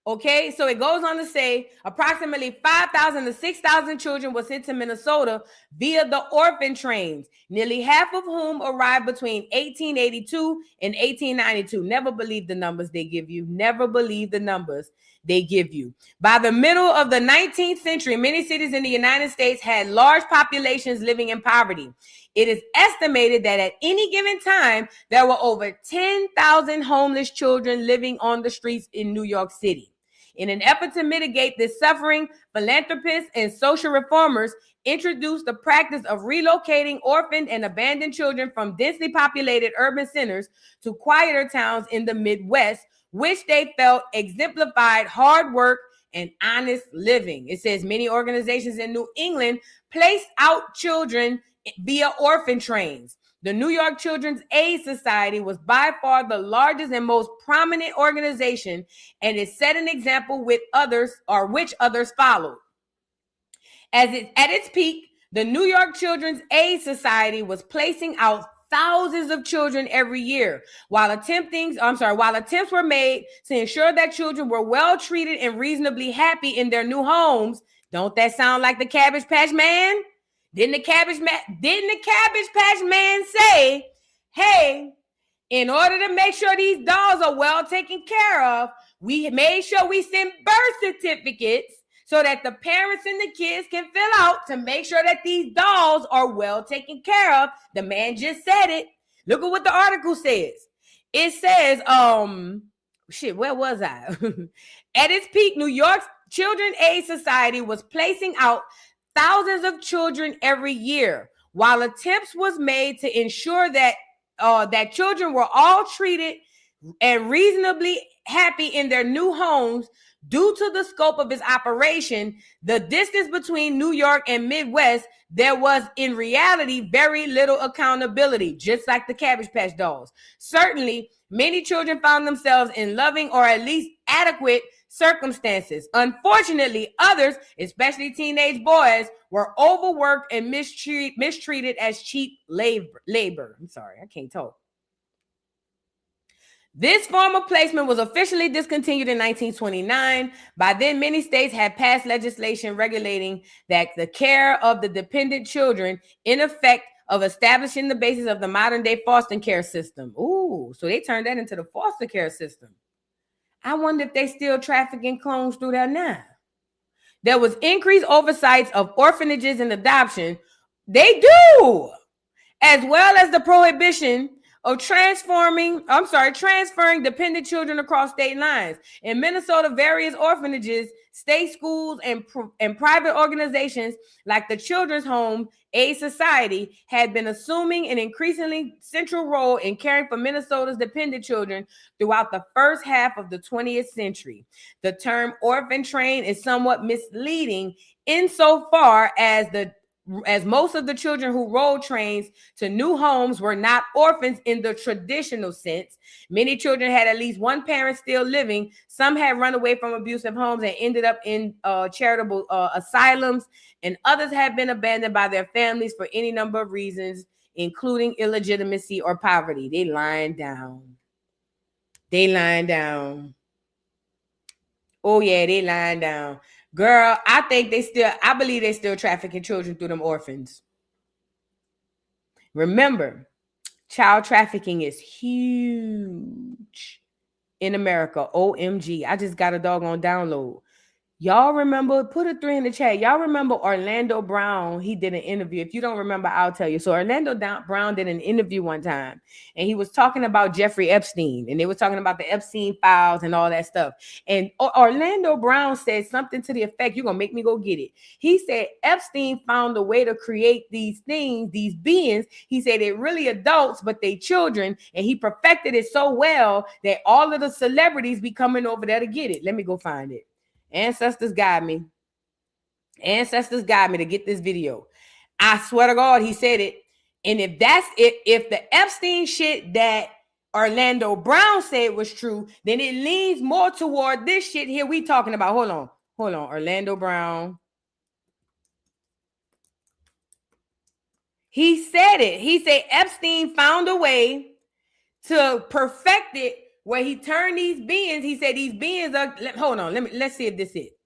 Okay, so it goes on to say approximately 5,000 to 6,000 children were sent to Minnesota via the orphan trains, nearly half of whom arrived between 1882 and 1892. Never believe the numbers they give you. Never believe the numbers they give you. By the middle of the 19th century, many cities in the United States had large populations living in poverty. It is estimated that at any given time, there were over 10,000 homeless children living on the streets in New York City. In an effort to mitigate this suffering, philanthropists and social reformers introduced the practice of relocating orphaned and abandoned children from densely populated urban centers to quieter towns in the Midwest, which they felt exemplified hard work and honest living. It says many organizations in New England placed out children via orphan trains. The New York Children's Aid Society was by far the largest and most prominent organization, and it set an example with others, or which others followed. At its peak, the New York Children's Aid Society was placing out thousands of children every year, while attempts were made to ensure that children were well treated and reasonably happy in their new homes. Don't that sound like the Cabbage Patch Man? Didn't the Cabbage Patch Man say, hey, in order to make sure these dolls are well taken care of, we made sure we send birth certificates so that the parents and the kids can fill out to make sure that these dolls are well taken care of. The man just said it. Look at what the article says. It says, where was I? At its peak, New York's Children's Aid Society was placing out thousands of children every year, while attempts was made to ensure that that children were all treated and reasonably happy in their new homes due to the scope of his operation, the distance between New York and Midwest, there was in reality very little accountability, just like the Cabbage Patch dolls. Certainly, many children found themselves in loving or at least adequate circumstances. Unfortunately, others, especially teenage boys, were overworked and mistreated as cheap labor. I'm sorry, I can't talk. This form of placement was officially discontinued in 1929. By then, many states had passed legislation regulating that the care of the dependent children, in effect of establishing the basis of the modern-day foster care system. Ooh, so they turned that into the foster care system. I wonder if they still trafficking clones through there now. There was increased oversight of orphanages and adoption. They do, as well as the prohibition of transferring dependent children across state lines. In Minnesota, various orphanages, state schools, and private organizations like the Children's Home Aid Society had been assuming an increasingly central role in caring for Minnesota's dependent children throughout the first half of the 20th century. The term orphan train is somewhat misleading insofar as most of the children who rode trains to new homes were not orphans in the traditional sense. Many children had at least one parent still living. Some had run away from abusive homes and ended up in charitable asylums, and others had been abandoned by their families for any number of reasons, including illegitimacy or poverty. They lying down. Oh yeah, they lying down. Girl, I believe they still trafficking children through them orphans. Remember, child trafficking is huge in America. OMG. I just got a doggone download. Y'all remember, put a 3 in the chat. Y'all remember Orlando Brown? He did an interview. If you don't remember, I'll tell you. So Orlando Brown did an interview one time, and he was talking about Jeffrey Epstein, and they were talking about the Epstein files and all that stuff. And Orlando Brown said something to the effect, you're going to make me go get it. He said Epstein found a way to create these things, these beings. He said they're really adults, but they children, and he perfected it so well that all of the celebrities be coming over there to get it. Let me go find it. Ancestors guide me to get this video. I swear to God, he said it. And if that's it, if the Epstein shit that Orlando Brown said was true, then it leans more toward this shit here we talking about. Hold on. Orlando Brown. He said it. He said Epstein found a way to perfect it where he turned these beings. He said these beings are, hold on, let's see if this is it.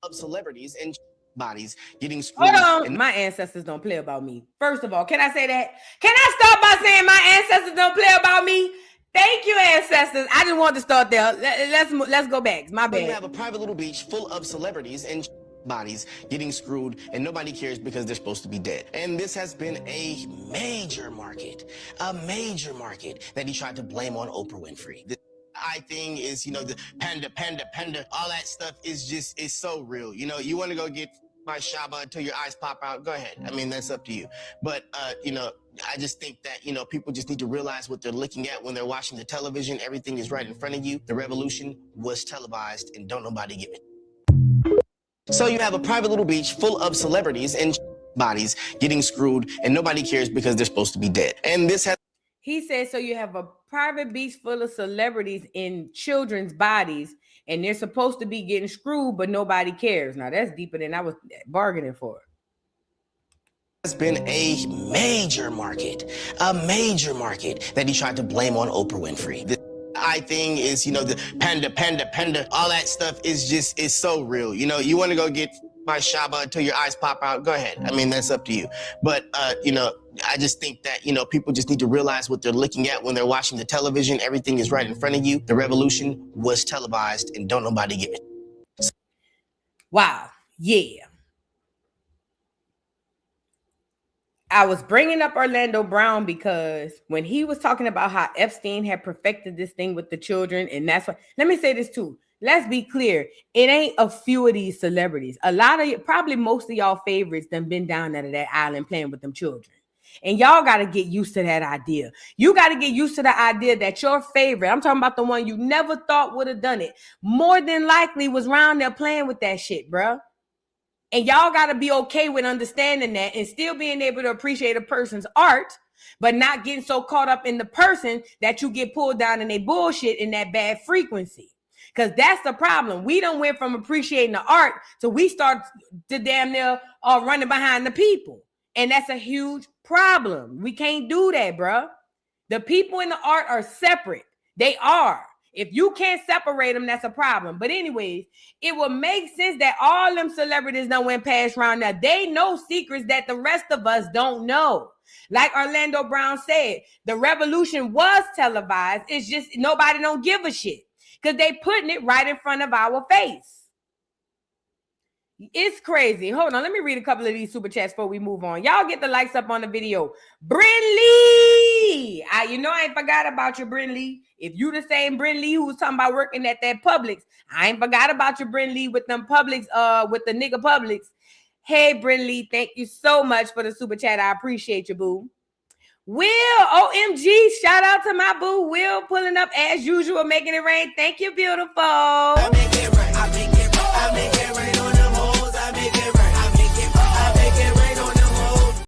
Of celebrities and bodies getting screwed. Hold on, my ancestors don't play about me. First of all, can I say that? Can I start by saying my ancestors don't play about me? Thank you, ancestors. I didn't want to start there. Let's go back. My bad. You have a private little beach full of celebrities and bodies getting screwed, and nobody cares because they're supposed to be dead. And this has been a major market that he tried to blame on Oprah Winfrey. The thing is, the panda, all that stuff is so real. You want to go get my shaba until your eyes pop out, go ahead. I mean, that's up to you. But, I just think that, people just need to realize what they're looking at when they're watching the television. Everything is right in front of you. The revolution was televised, and don't nobody give it. So you have a private little beach full of celebrities and bodies getting screwed, and nobody cares because they're supposed to be dead. And this has... He said, so you have a private beach full of celebrities in children's bodies, and they're supposed to be getting screwed, but nobody cares. Now, that's deeper than I was bargaining for. Has been a major market that he tried to blame on Oprah Winfrey. The thing is, the panda, all that stuff is so real. You want to go get my shaba until your eyes pop out, go ahead. I mean, that's up to you. But, I just think that, people just need to realize what they're looking at when they're watching the television. Everything is right in front of you. The revolution was televised, and don't nobody give it. Wow. Yeah. I was bringing up Orlando Brown because when he was talking about how Epstein had perfected this thing with the children, and that's what, let me say this too. Let's be clear. It ain't a few of these celebrities. A lot of, probably most of y'all favorites done been down there to that island playing with them children. And y'all got to get used to that idea. You got to get used to the idea that your favorite, I'm talking about the one you never thought would have done it, more than likely was around there playing with that shit, bro. And y'all got to be okay with understanding that and still being able to appreciate a person's art, but not getting so caught up in the person that you get pulled down in their bullshit in that bad frequency. Because that's the problem. We done went from appreciating the art to we start to damn near running behind the people. And that's a huge problem. We can't do that, bro. The people in the art are separate. They are. If you can't separate them, that's a problem. But anyways, it will make sense that all them celebrities done went past round now. They know secrets that the rest of us don't know. Like Orlando Brown said, the revolution was televised. It's just nobody don't give a shit because they putting it right in front of our face. It's crazy. Hold on. Let me read a couple of these super chats before we move on. Y'all get the likes up on the video. Bryn Lee. You know I ain't forgot about you, Bryn Lee. If you the same Bryn Lee who was talking about working at that Publix, I ain't forgot about you, Bryn Lee, with them Publix, with the nigga Publix. Hey, Bryn Lee, thank you so much for the super chat. I appreciate you, boo. Will, OMG, shout out to my boo, Will, pulling up as usual, making it rain. Thank you, beautiful. I make it rain. I make it rain. I make it rain on them hoes. I make it rain. I make it rain on them hoes.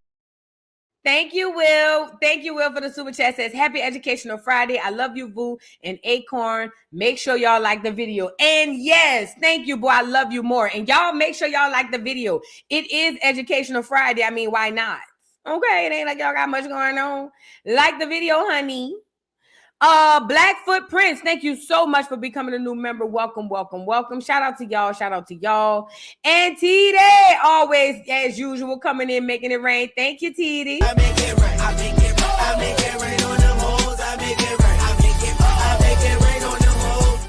Thank you, Will. Thank you, Will, for the super chat. Says, happy Educational Friday. I love you, boo, and Acorn. Make sure y'all like the video. And yes, thank you, boo. I love you more. And y'all make sure y'all like the video. It is Educational Friday. I mean, why not? Okay, it ain't like y'all got much going on. Like the video, honey. Blackfoot Prince, thank you so much for becoming a new member. Welcome, welcome, welcome. Shout out to y'all. Shout out to y'all. And TD, always as usual, coming in, making it rain. Thank you, TD. I make it rain. I make it rain. I make it rain on them hoes. I make it rain. I make it rain on them hoes.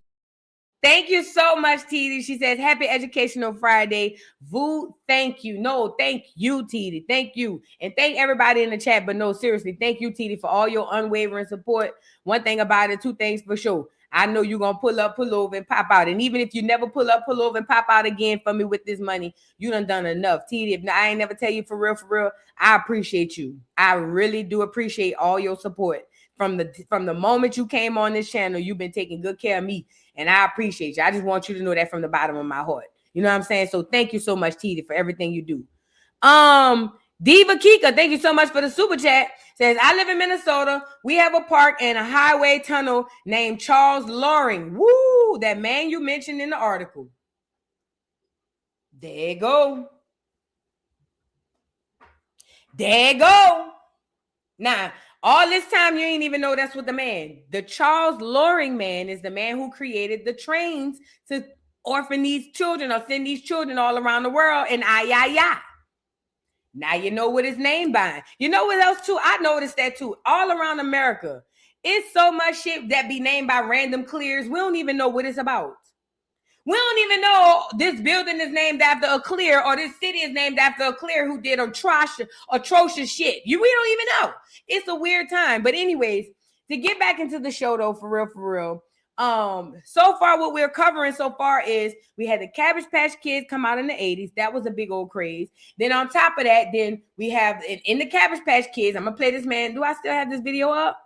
Thank you so much, TD. She says, happy Educational Friday. Vu, thank you. No, thank you, TD. Thank you. And thank everybody in the chat. But no, seriously, thank you, TD, for all your unwavering support. One thing about it, two things for sure. I know you're going to pull up, pull over, and pop out. And even if you never pull up, pull over, and pop out again for me with this money, you done enough. TD, if I ain't never tell you for real, I appreciate you. I really do appreciate all your support. From the moment you came on this channel, you've been taking good care of me. And I appreciate you. I just want you to know that from the bottom of my heart. You know what I'm saying? So thank you so much, TD, for everything you do. Diva Kika, thank you so much for the super chat. Says, I live in Minnesota. We have a park and a highway tunnel named Charles Loring. Woo! That man you mentioned in the article. There you go. There you go. Now, all this time, you ain't even know that's what the man. The Charles Loring man is the man who created the trains to orphan these children or send these children all around the world. And now you know what his name by. You know what else too? I noticed that too. All around America, it's so much shit that be named by random clears. We don't even know what it's about. We don't even know this building is named after a clear or this city is named after a clear who did atrocious shit. We don't even know. It's a weird time. But anyways, to get back into the show though, for real. So far what we're covering so far is we had the Cabbage Patch Kids come out in the 80s. That was a big old craze. Then on top of that, then we have in the Cabbage Patch Kids. I'm gonna play this man. Do I still have this video up?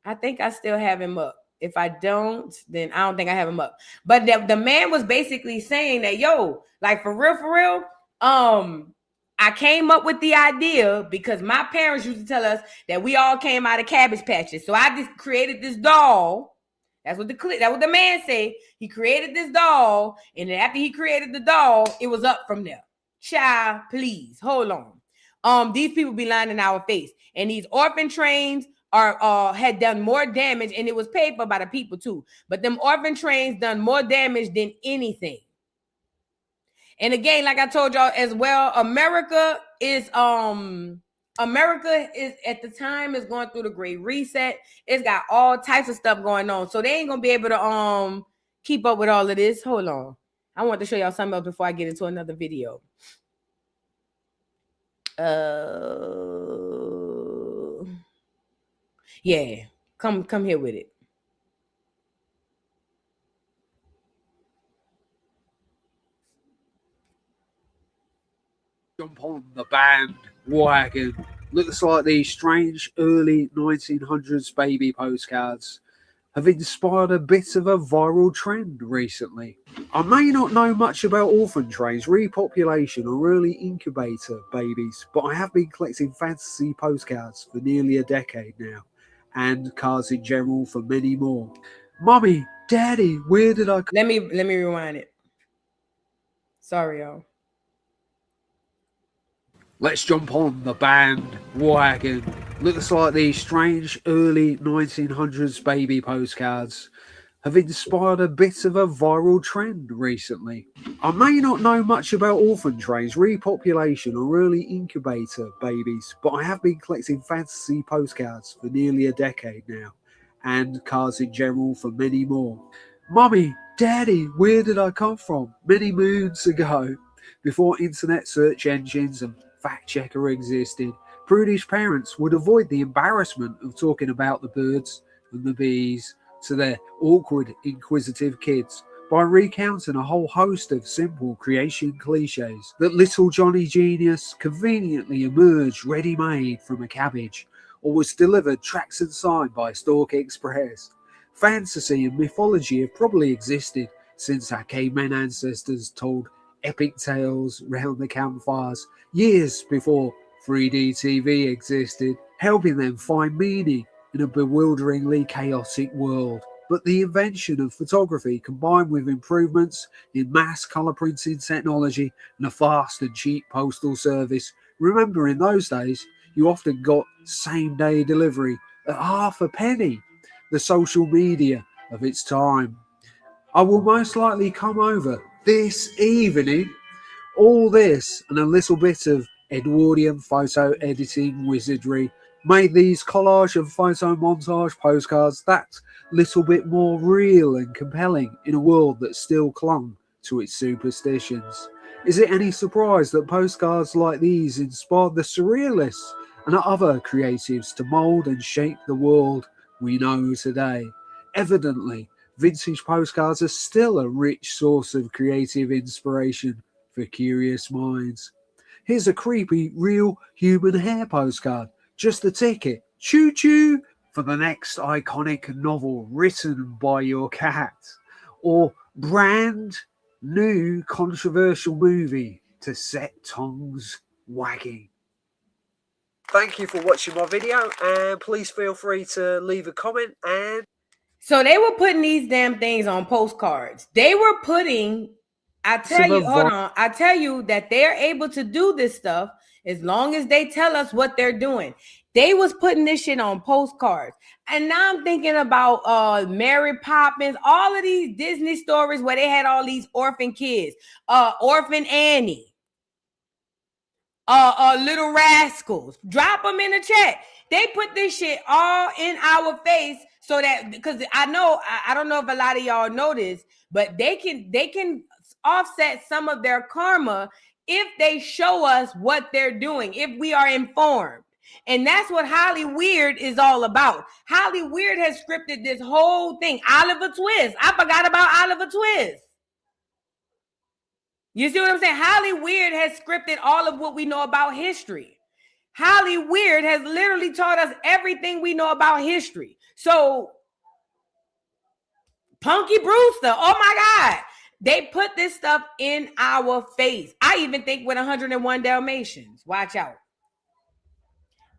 I think I still have him up. If I don't, then I don't think I have him up. But the man was basically saying that, yo, like for real, I came up with the idea because my parents used to tell us that we all came out of Cabbage Patches. So I just created this doll. That's what the man said. He created this doll, and then after he created the doll, it was up from there. Child, please hold on. These people be lying in our face, and these orphan trains had done more damage, and it was paid for by the people too. But them orphan trains done more damage than anything. And again, like I told y'all as well, America is at the time is going through the Great Reset. It's got all types of stuff going on, so they ain't gonna be able to keep up with all of this. Hold on, I want to show y'all something else before I get into another video. Yeah, come here with it. Jump on the bandwagon. Looks like these strange early 1900s baby postcards have inspired a bit of a viral trend recently. I may not know much about orphan trains, repopulation, or early incubator babies, but I have been collecting fantasy postcards for nearly a decade now, and cards in general for many more. Mummy, Daddy, where did I... Let me rewind it. Sorry, y'all. Let's jump on the bandwagon. Looks like these strange early 1900s baby postcards have inspired a bit of a viral trend recently. I may not know much about orphan trains, repopulation, or early incubator babies, but I have been collecting fantasy postcards for nearly a decade now, and cards in general for many more. Mummy, Daddy, where did I come from? Many moons ago, before internet search engines and fact checker existed, prudish parents would avoid the embarrassment of talking about the birds and the bees to their awkward, inquisitive kids by recounting a whole host of simple creation cliches that little Johnny Genius conveniently emerged ready-made from a cabbage or was delivered tracks and signed by Stork Express. Fantasy and mythology have probably existed since our caveman ancestors told epic tales round the campfires years before 3D TV existed, helping them find meaning in a bewilderingly chaotic world. But the invention of photography combined with improvements in mass colour printing technology and a fast and cheap postal service. Remember, in those days, you often got same-day delivery at half a penny. The social media of its time. I will most likely come over this evening. All this and a little bit of Edwardian photo editing wizardry made these collage and photo montage postcards that little bit more real and compelling in a world that still clung to its superstitions. Is it any surprise that postcards like these inspired the surrealists and other creatives to mould and shape the world we know today? Evidently, vintage postcards are still a rich source of creative inspiration for curious minds. Here's a creepy, real human hair postcard. Just a ticket. Choo-choo! For the next iconic novel written by your cat. Or brand new controversial movie to set tongues wagging. Thank you for watching my video, and please feel free to leave a comment. And so they were putting these damn things on postcards. They were putting, I tell you that they're able to do this stuff as long as they tell us what they're doing. They was putting this shit on postcards. And now I'm thinking about Mary Poppins, all of these Disney stories where they had all these orphan kids. Orphan Annie. Little Rascals. Drop them in the chat. They put this shit all in our face so that, because I don't know if a lot of y'all know this, but they can offset some of their karma if they show us what they're doing, if we are informed. And that's what Holly Weird is all about. Holly Weird has scripted this whole thing. Oliver Twist. I forgot about Oliver Twist. You see what I'm saying? Holly Weird has scripted all of what we know about history. Holly Weird has literally taught us everything we know about history. So, Punky Brewster, oh my God. They put this stuff in our face. I even think with 101 Dalmatians. Watch out.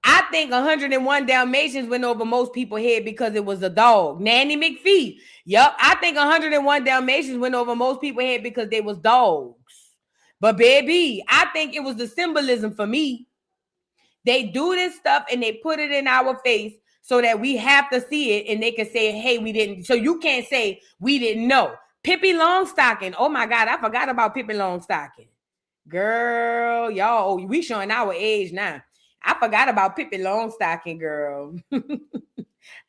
I think 101 Dalmatians went over most people's head because it was a dog. Nanny McPhee. Yup. I think 101 Dalmatians went over most people's head because they was dogs. But baby, I think it was the symbolism for me. They do this stuff and they put it in our face so that we have to see it and they can say, hey, we didn't. So you can't say we didn't know. Pippi Longstocking. Oh my God, I forgot about Pippi Longstocking. Girl, y'all, we showing our age now. I forgot about Pippi Longstocking, girl.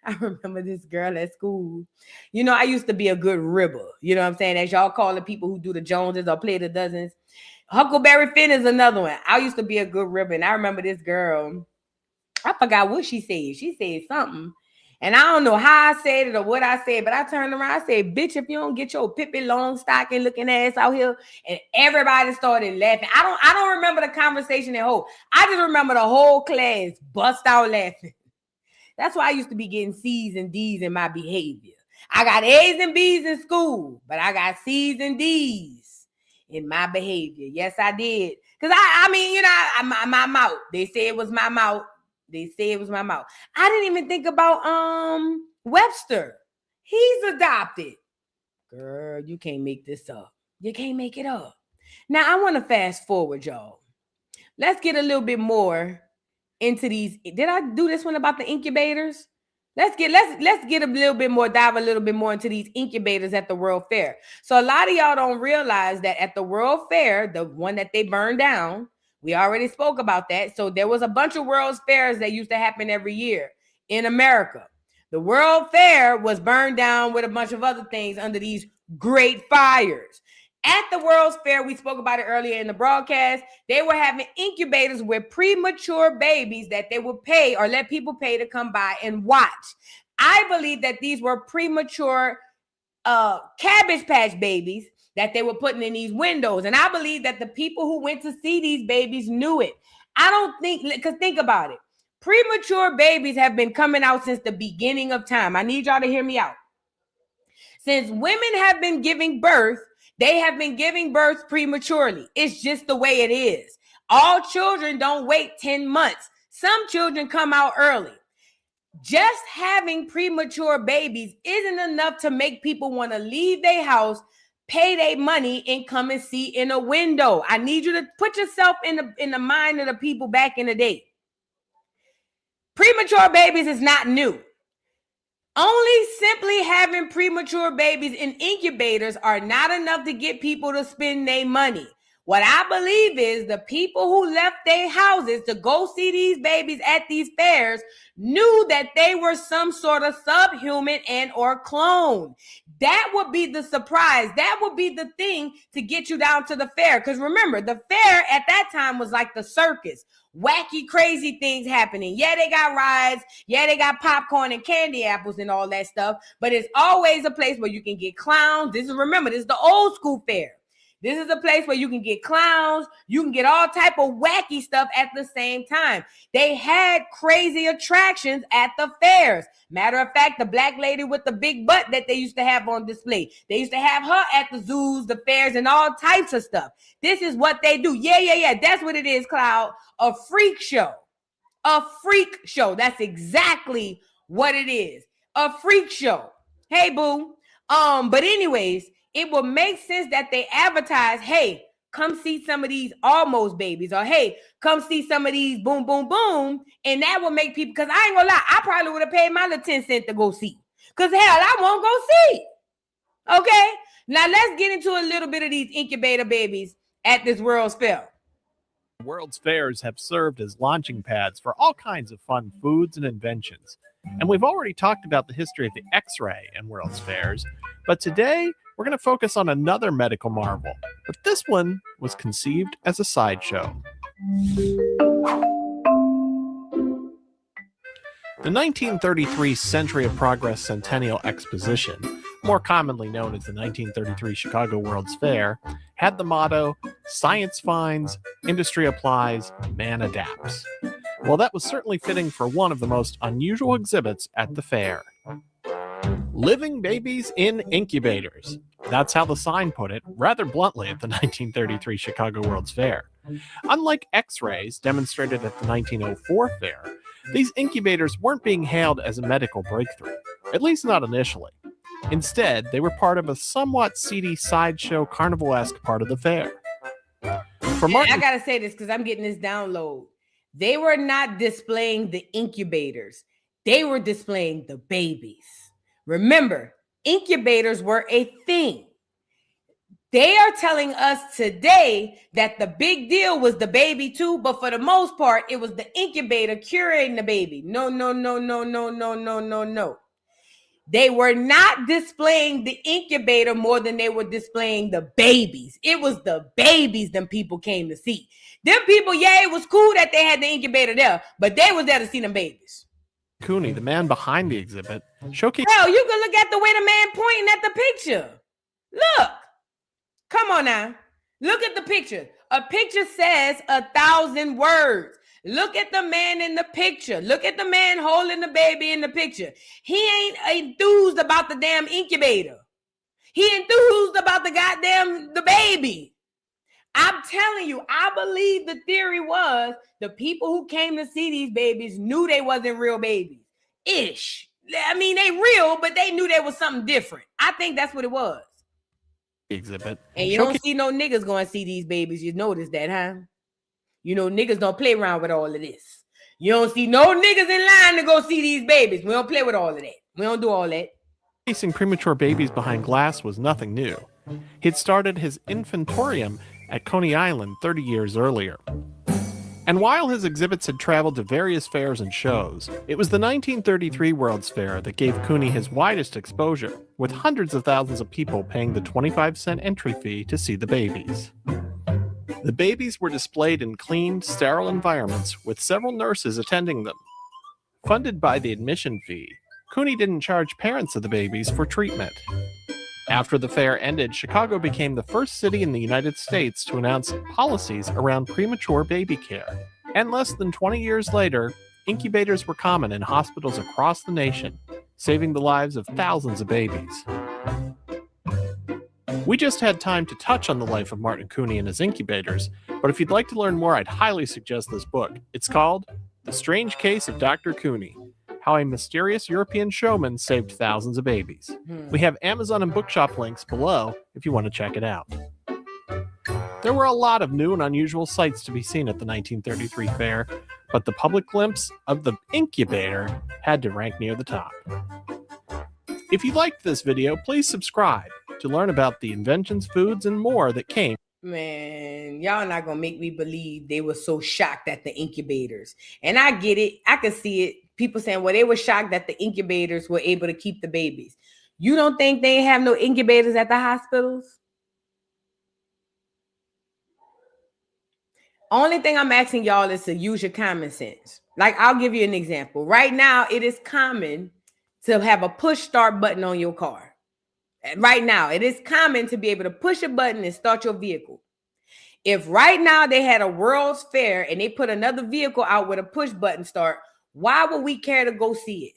I remember this girl at school. You know, I used to be a good ribber. You know what I'm saying? As y'all call the people who do the Joneses or play the dozens. Huckleberry Finn is another one. I used to be a good ribber. And I remember this girl. I forgot what she said. She said something. And I don't know how I said it or what I said, but I turned around. I said, bitch, if you don't get your Pippi Longstocking looking ass out here. And everybody started laughing. I don't remember the conversation at whole. I just remember the whole class bust out laughing. That's why I used to be getting C's and D's in my behavior. I got A's and B's in school, but I got C's and D's in my behavior. Yes, I did. Because I mean, you know, my mouth. They say it was my mouth. They say it was my mouth. I didn't even think about Webster. He's adopted. Girl, you can't make this up. You can't make it up. Now, I want to fast forward, y'all. Let's get a little bit more into these. Did I do this one about the incubators? Let's get a little bit more, dive a little bit more into these incubators at the World Fair. So a lot of y'all don't realize that at the World Fair, the one that they burned down, we already spoke about that. So there was a bunch of World's Fairs that used to happen every year in America. The World Fair was burned down with a bunch of other things under these great fires. At the World's Fair, we spoke about it earlier in the broadcast, they were having incubators with premature babies that they would pay or let people pay to come by and watch. I believe that these were premature Cabbage Patch babies that they were putting in these windows. And I believe that the people who went to see these babies knew it. I don't think, because think about it. Premature babies have been coming out since the beginning of time. I need y'all to hear me out. Since women have been giving birth, they have been giving birth prematurely. It's just the way it is. All children don't wait 10 months. Some children come out early. Just having premature babies isn't enough to make people want to leave their house, pay their money, and come and see in a window. I need you to put yourself in the mind of the people back in the day. Premature babies is not new. Only simply having premature babies in incubators are not enough to get people to spend their money. What I believe is the people who left their houses to go see these babies at these fairs knew that they were some sort of subhuman and or clone. That would be the surprise. That would be the thing to get you down to the fair. Because remember, the fair at that time was like the circus. Wacky, crazy things happening. Yeah, they got rides. Yeah, they got popcorn and candy apples and all that stuff. But it's always a place where you can get clowns. This is the old school fair. This is a place where you can get clowns. You can get all type of wacky stuff at the same time. They had crazy attractions at the fairs. Matter of fact, the black lady with the big butt that they used to have on display. They used to have her at the zoos, the fairs, and all types of stuff. This is what they do. Yeah. That's what it is, Cloud. A freak show. A freak show. That's exactly what it is. A freak show. Hey, boo. But anyways, it will make sense that they advertise, hey, come see some of these almost babies, or hey, come see some of these boom, boom, boom. And that will make people, because I ain't gonna lie, I probably would have paid my little 10 cents to go see. Because hell, I won't go see. Okay? Now let's get into a little bit of these incubator babies at this World's Fair. World's Fairs have served as launching pads for all kinds of fun foods and inventions. And we've already talked about the history of the X-ray and World's Fairs, but today we're going to focus on another medical marvel. But this one was conceived as a sideshow. The 1933 Century of Progress Centennial Exposition, more commonly known as the 1933 Chicago World's Fair, had the motto, "Science finds, industry applies, man adapts." Well, that was certainly fitting for one of the most unusual exhibits at the fair. Living babies in incubators. That's how the sign put it, rather bluntly, at the 1933 Chicago World's Fair. Unlike X-rays demonstrated at the 1904 fair, these incubators weren't being hailed as a medical breakthrough, at least not initially. Instead, they were part of a somewhat seedy sideshow carnival-esque part of the fair. I gotta say this because I'm getting this download. They were not displaying the incubators. They were displaying the babies. Remember, incubators were a thing. They are telling us today that the big deal was the baby too, but for the most part, it was the incubator curating the baby. No. They were not displaying the incubator more than they were displaying the babies. It was the babies them people came to see. Them people, yeah, it was cool that they had the incubator there, but they was there to see them babies. Cooney, the man behind the exhibit, showcased. Hell, you can look at the way the man pointing at the picture. Look. Come on now. Look at the picture. A picture says 1,000 words. Look at the man in the picture. Look at the man holding the baby in the picture. He ain't enthused about the damn incubator. He enthused about the baby. I'm telling you, I believe the theory was the people who came to see these babies knew they wasn't real babies. Ish. I mean, they real, but they knew there was something different. I think that's what it was. Exhibit. And you don't see no niggas going to see these babies. You notice that, huh? You know, niggas don't play around with all of this. You don't see no niggas in line to go see these babies. We don't play with all of that. We don't do all that. Placing premature babies behind glass was nothing new. He'd started his infantorium at Coney Island 30 years earlier. And while his exhibits had traveled to various fairs and shows, it was the 1933 World's Fair that gave Cooney his widest exposure, with hundreds of thousands of people paying the 25-cent entry fee to see the babies. The babies were displayed in clean, sterile environments with several nurses attending them. Funded by the admission fee, Cooney didn't charge parents of the babies for treatment. After the fair ended, Chicago became the first city in the United States to announce policies around premature baby care. And less than 20 years later, incubators were common in hospitals across the nation, saving the lives of thousands of babies. We just had time to touch on the life of Martin Cooney and his incubators, but if you'd like to learn more, I'd highly suggest this book. It's called The Strange Case of Dr. Cooney: How a Mysterious European Showman Saved Thousands of Babies. We have Amazon and bookshop links below if you want to check it out. There were a lot of new and unusual sights to be seen at the 1933 fair, but the public glimpse of the incubator had to rank near the top. If you liked this video, please subscribe to learn about the inventions, foods, and more that came. Man, y'all not gonna make me believe they were so shocked at the incubators. And I get it. I can see it. People saying, well, they were shocked that the incubators were able to keep the babies. You don't think they have no incubators at the hospitals? Only thing I'm asking y'all is to use your common sense. Like, I'll give you an example. Right now, it is common to have a push start button on your car. Right now, it is common to be able to push a button and start your vehicle. If right now they had a World's Fair and they put another vehicle out with a push button start, why would we care to go see it?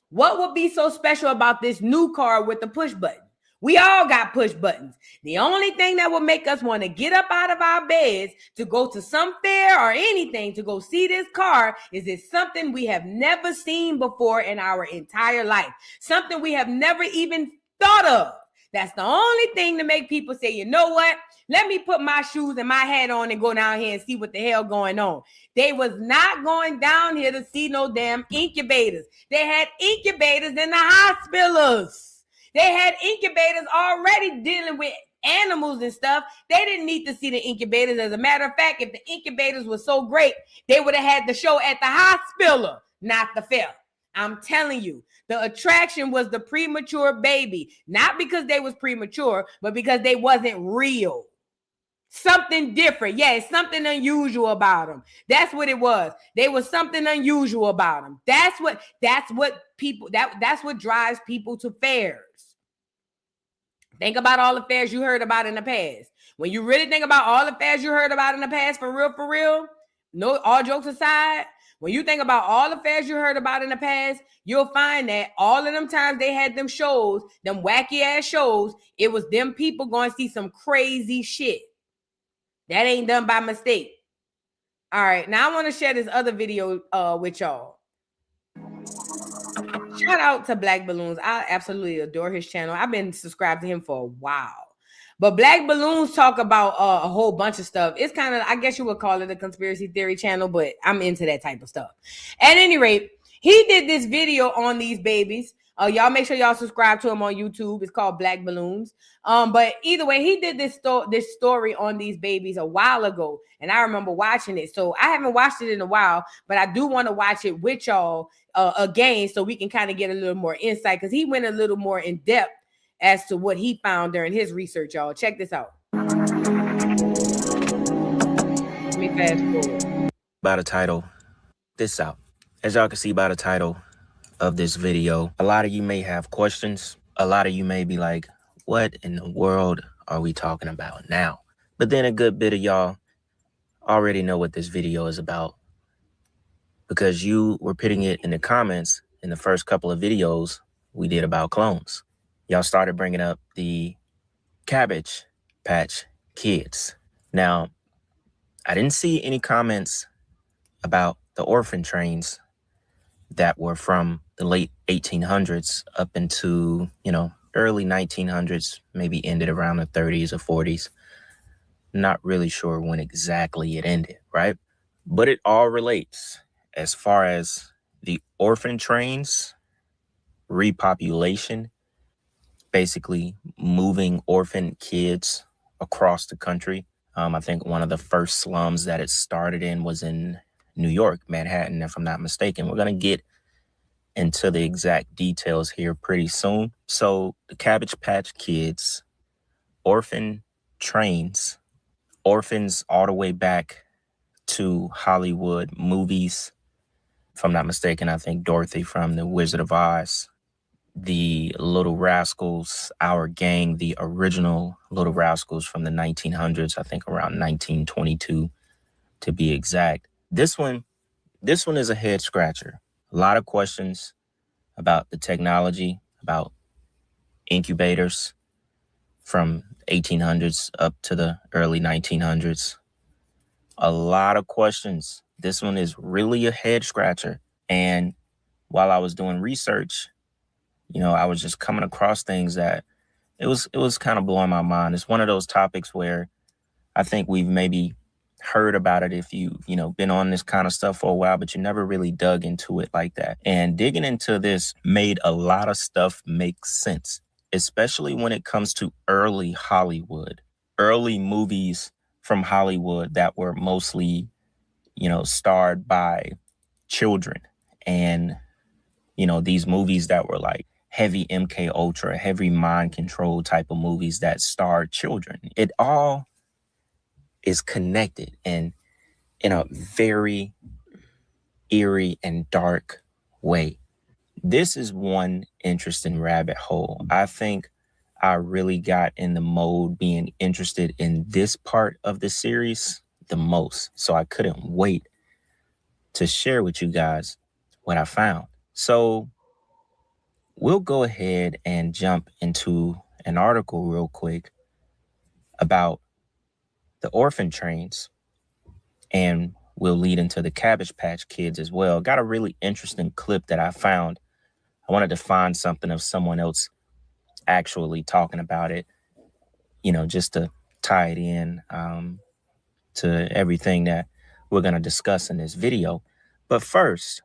What would be so special about this new car with the push button? We all got push buttons. The only thing that would make us want to get up out of our beds to go to some fair or anything to go see this car is it's something we have never seen before in our entire life. Something we have never even thought of. That's the only thing to make people say, you know what? Let me put my shoes and my hat on and go down here and see what the hell going on. They was not going down here to see no damn incubators. They had incubators in the hospitals. They had incubators already dealing with animals and stuff. They didn't need to see the incubators. As a matter of fact, if the incubators were so great, they would have had the show at the hospital, not the fair. I'm telling you, the attraction was the premature baby, not because they was premature, but because they wasn't real. Something different. Yeah, it's something unusual about them. That's what it was. There was something unusual about them. That's what people, that's what drives people to fairs. Think about all the fairs you heard about in the past. When you really think about all the fairs you heard about in the past, for real, no, all jokes aside, when you think about all the fairs you heard about in the past, you'll find that all of them times they had them shows, them wacky ass shows, it was them people going to see some crazy shit. That ain't done by mistake. All right, now I want to share this other video with y'all. Shout out to Black Balloons. I absolutely adore his channel. I've been subscribed to him for a while. But Black Balloons talk about a whole bunch of stuff. It's kind of, I guess you would call it a conspiracy theory channel, but I'm into that type of stuff. At any rate, he did this video on these babies. Y'all make sure y'all subscribe to him on YouTube. It's called Black Balloons. But either way, he did this story on these babies a while ago, and I remember watching it. So I haven't watched it in a while, but I do want to watch it with y'all again so we can kind of get a little more insight, because he went a little more in depth as to what he found during his research, y'all. Check this out. Let me fast forward. By the title, this out. As y'all can see by the title, of this video. A lot of you may have questions. A lot of you may be like, what in the world are we talking about now? But then a good bit of y'all already know what this video is about, because you were putting it in the comments in the first couple of videos we did about clones. Y'all started bringing up the Cabbage Patch Kids. Now, I didn't see any comments about the orphan trains that were from the late 1800s up into, early 1900s, maybe ended around the 30s or 40s. Not really sure when exactly it ended, right? But it all relates as far as the orphan trains, repopulation, basically moving orphan kids across the country. I think one of the first slums that it started in was in New York, Manhattan, if I'm not mistaken. We're going to get into the exact details here pretty soon. So the Cabbage Patch Kids, orphan trains, orphans all the way back to Hollywood movies. If I'm not mistaken, I think Dorothy from The Wizard of Oz, the Little Rascals, Our Gang, the original Little Rascals from the 1900s, I think around 1922 to be exact. This one is a head scratcher. A lot of questions about the technology, about incubators from 1800s up to the early 1900s. A lot of questions. This one is really a head scratcher. And while I was doing research, I was just coming across things that it was kind of blowing my mind. It's one of those topics where I think we've maybe heard about it if you've, been on this kind of stuff for a while, but you never really dug into it like that. And digging into this made a lot of stuff make sense, especially when it comes to early Hollywood, early movies from Hollywood that were mostly, starred by children. And, these movies that were like heavy MK Ultra, heavy mind control type of movies that starred children. It all is connected and in a very eerie and dark way. This is one interesting rabbit hole. I think I really got in the mode being interested in this part of the series the most. So I couldn't wait to share with you guys what I found. So we'll go ahead and jump into an article real quick about the orphan trains, and we'll lead into the Cabbage Patch Kids as well. Got a really interesting clip that I found. I wanted to find something of someone else actually talking about it, just to tie it in to everything that we're going to discuss in this video. But first,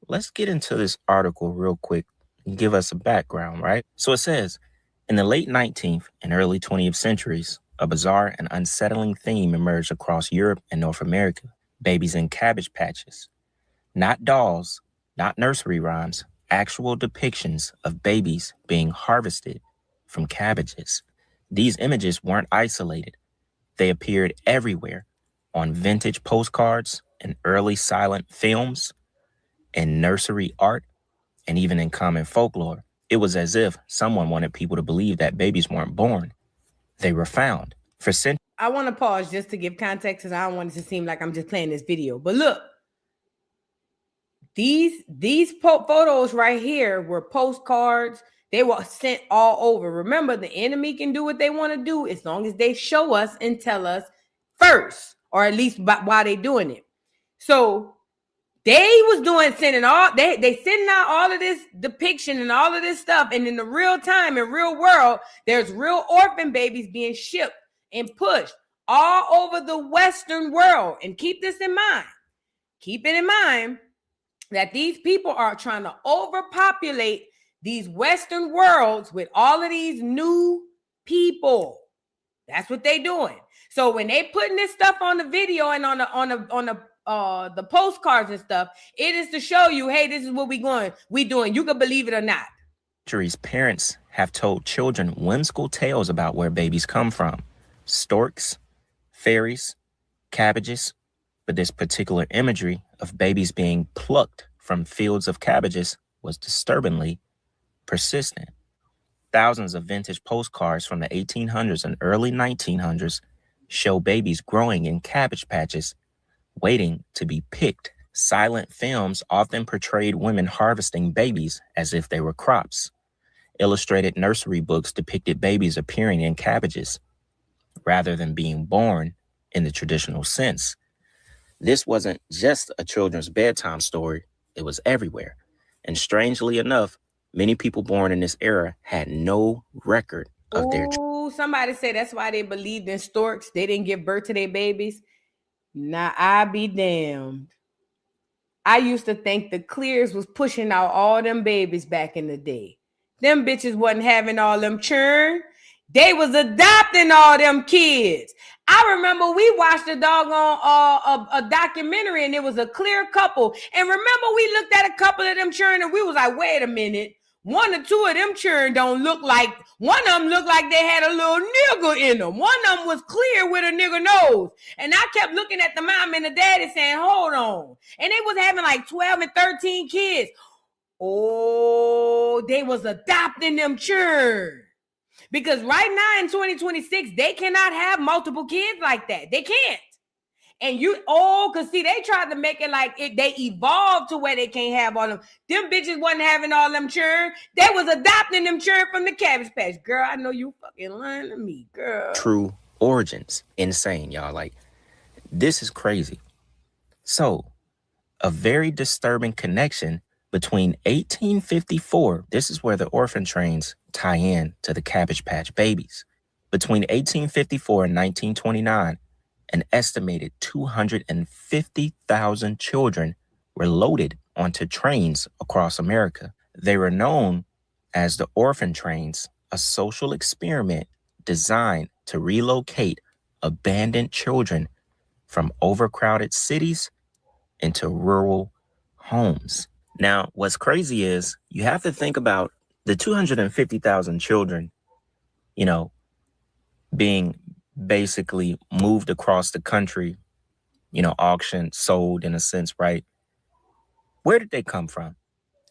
let's get into this article real quick and give us a background, right? So it says, in the late 19th and early 20th centuries, a bizarre and unsettling theme emerged across Europe and North America: babies in cabbage patches. Not dolls, not nursery rhymes, actual depictions of babies being harvested from cabbages. These images weren't isolated. They appeared everywhere, on vintage postcards and early silent films, in nursery art, and even in common folklore. It was as if someone wanted people to believe that babies weren't born. They were found. For centuries. I want to pause just to give context, because I don't want it to seem like I'm just playing this video. But look, these photos right here were postcards. They were sent all over. Remember, the enemy can do what they want to do as long as they show us and tell us first, or at least while they're doing it. So they was sending out all of this depiction and all of this stuff. And in the real time, in real world, there's real orphan babies being shipped and pushed all over the Western world. And keep this in mind. Keep it in mind that these people are trying to overpopulate these Western worlds with all of these new people. That's what they doing. So when they putting this stuff on the video and on the postcards and stuff, it is to show you, hey, this is what we doing. You can believe it or not. Parents have told children whimsical tales about where babies come from: storks, fairies, cabbages. But this particular imagery of babies being plucked from fields of cabbages was disturbingly persistent. Thousands of vintage postcards from the 1800s and early 1900s show babies growing in cabbage patches, waiting to be picked. Silent films often portrayed women harvesting babies as if they were crops. Illustrated nursery books depicted babies appearing in cabbages rather than being born in the traditional sense. This wasn't just a children's bedtime story, it was everywhere. And strangely enough, many people born in this era had no record of their Oh, somebody said that's why they believed in storks. They didn't give birth to their babies. Now I be damned. I used to think the Clears was pushing out all them babies back in the day. Them bitches wasn't having all them churn. They was adopting all them kids. I remember we watched a doggone a documentary and it was a Clear couple. And remember we looked at a couple of them churn and we was like, wait a minute. One or two of them churn don't look like, one of them looked like they had a little nigger in them. One of them was clear with a nigger nose. And I kept looking at the mom and the daddy saying, hold on. And they was having like 12 and 13 kids. Oh, they was adopting them churn. Because right now in 2026, they cannot have multiple kids like that. They can't. And because see, they tried to make it like they evolved to where they can't have all them. Them bitches wasn't having all them churn. They was adopting them churn from the Cabbage Patch. Girl, I know you fucking lying to me, girl. true origins. Insane, y'all. Like, this is crazy. So, a very disturbing connection between 1854, this is where the orphan trains tie in to the Cabbage Patch Babies. Between 1854 and 1929, an estimated 250,000 children were loaded onto trains across America. They were known as the orphan trains, a social experiment designed to relocate abandoned children from overcrowded cities into rural homes. Now, what's crazy is you have to think about the 250,000 children, being basically moved across the country, auctioned, sold in a sense, right? Where did they come from?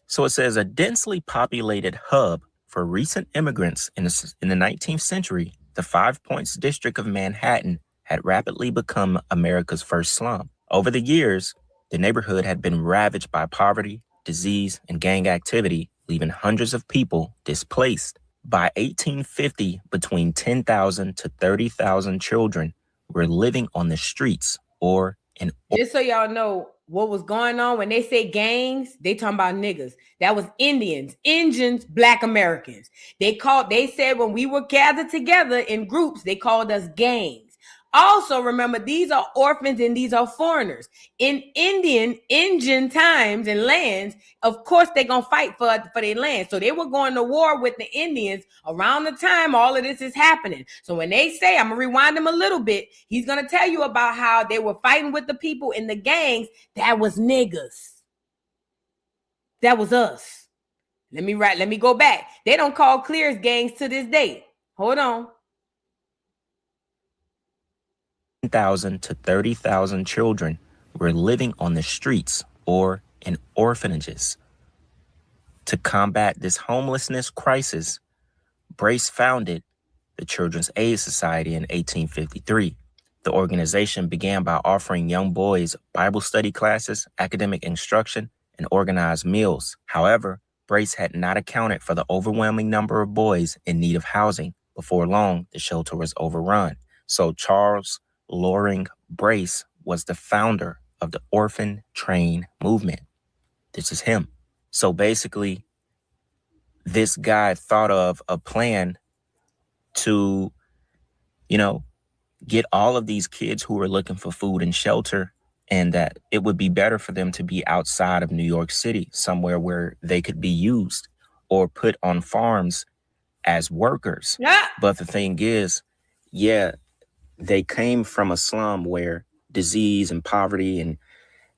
So it says a densely populated hub for recent immigrants in the 19th century, the Five Points district of Manhattan had rapidly become America's first slum. Over the years, the neighborhood had been ravaged by poverty, disease, and gang activity, leaving hundreds of people displaced. By 1850, between 10,000 to 30,000 children were living on the streets or in... Just so y'all know what was going on, when they say gangs, they talking about niggas. That was Indians, Black Americans. They said when we were gathered together in groups, they called us gangs. Also, remember, these are orphans and these are foreigners. In Indian times and lands, of course, they're going to fight for their land. So they were going to war with the Indians around the time all of this is happening. So when they say, I'm going to rewind them a little bit, he's going to tell you about how they were fighting with the people in the gangs. That was niggas. That was us. Let me go back. They don't call Clears gangs to this day. Hold on. 10,000 to 30,000 children were living on the streets or in orphanages. To combat this homelessness crisis, Brace founded the Children's Aid Society in 1853. The organization began by offering young boys Bible study classes, academic instruction, and organized meals. However, Brace had not accounted for the overwhelming number of boys in need of housing. Before long, the shelter was overrun. So Charles Loring Brace was the founder of the orphan train movement. This is him. So basically, this guy thought of a plan to, get all of these kids who were looking for food and shelter, and that it would be better for them to be outside of New York City, somewhere where they could be used or put on farms as workers. Yeah. But the thing is, they came from a slum where disease and poverty and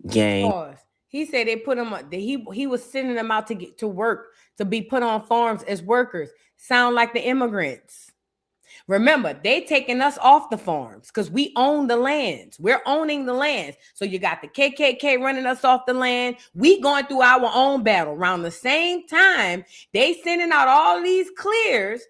gang. Pause. He said they put him. He was sending them out to work, to be put on farms as workers. Sound like the immigrants. Remember, they taking us off the farms because we own the lands. We're owning the lands. So you got the KKK running us off the land. We going through our own battle. Around the same time, they sending out all these clears.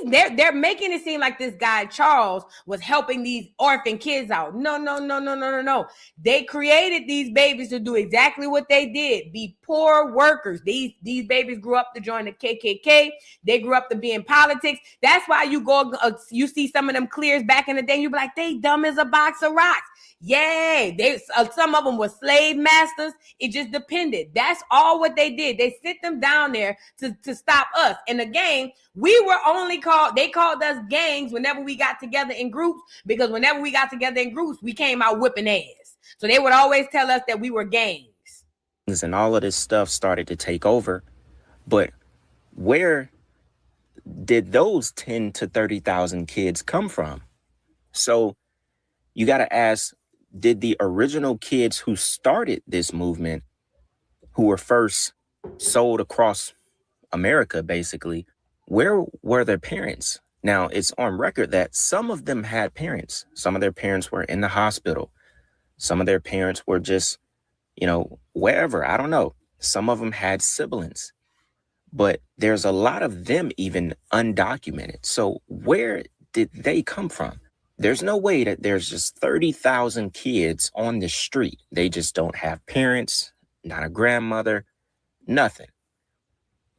They're making it seem like this guy Charles was helping these orphan kids out. No. They created these babies to do exactly what they did: be poor workers. These babies grew up to join the KKK. They grew up to be in politics. That's why you go, you see some of them clears back in the day. You be like, they dumb as a box of rocks. Yay! Some of them were slave masters. It just depended. That's all what they did. They sit them down there to stop us. In the game, we were they called us gangs whenever we got together in groups, because whenever we got together in groups, we came out whipping ass. So they would always tell us that we were gangs. And all of this stuff started to take over. But where did those 10 to 30,000 kids come from? So you got to ask, did the original kids who started this movement, who were first sold across America, basically, where were their parents? Now, it's on record that some of them had parents. Some of their parents were in the hospital. Some of their parents were just, wherever. I don't know. Some of them had siblings. But there's a lot of them even undocumented. So where did they come from? There's no way that there's just 30,000 kids on the street. They just don't have parents, not a grandmother, nothing.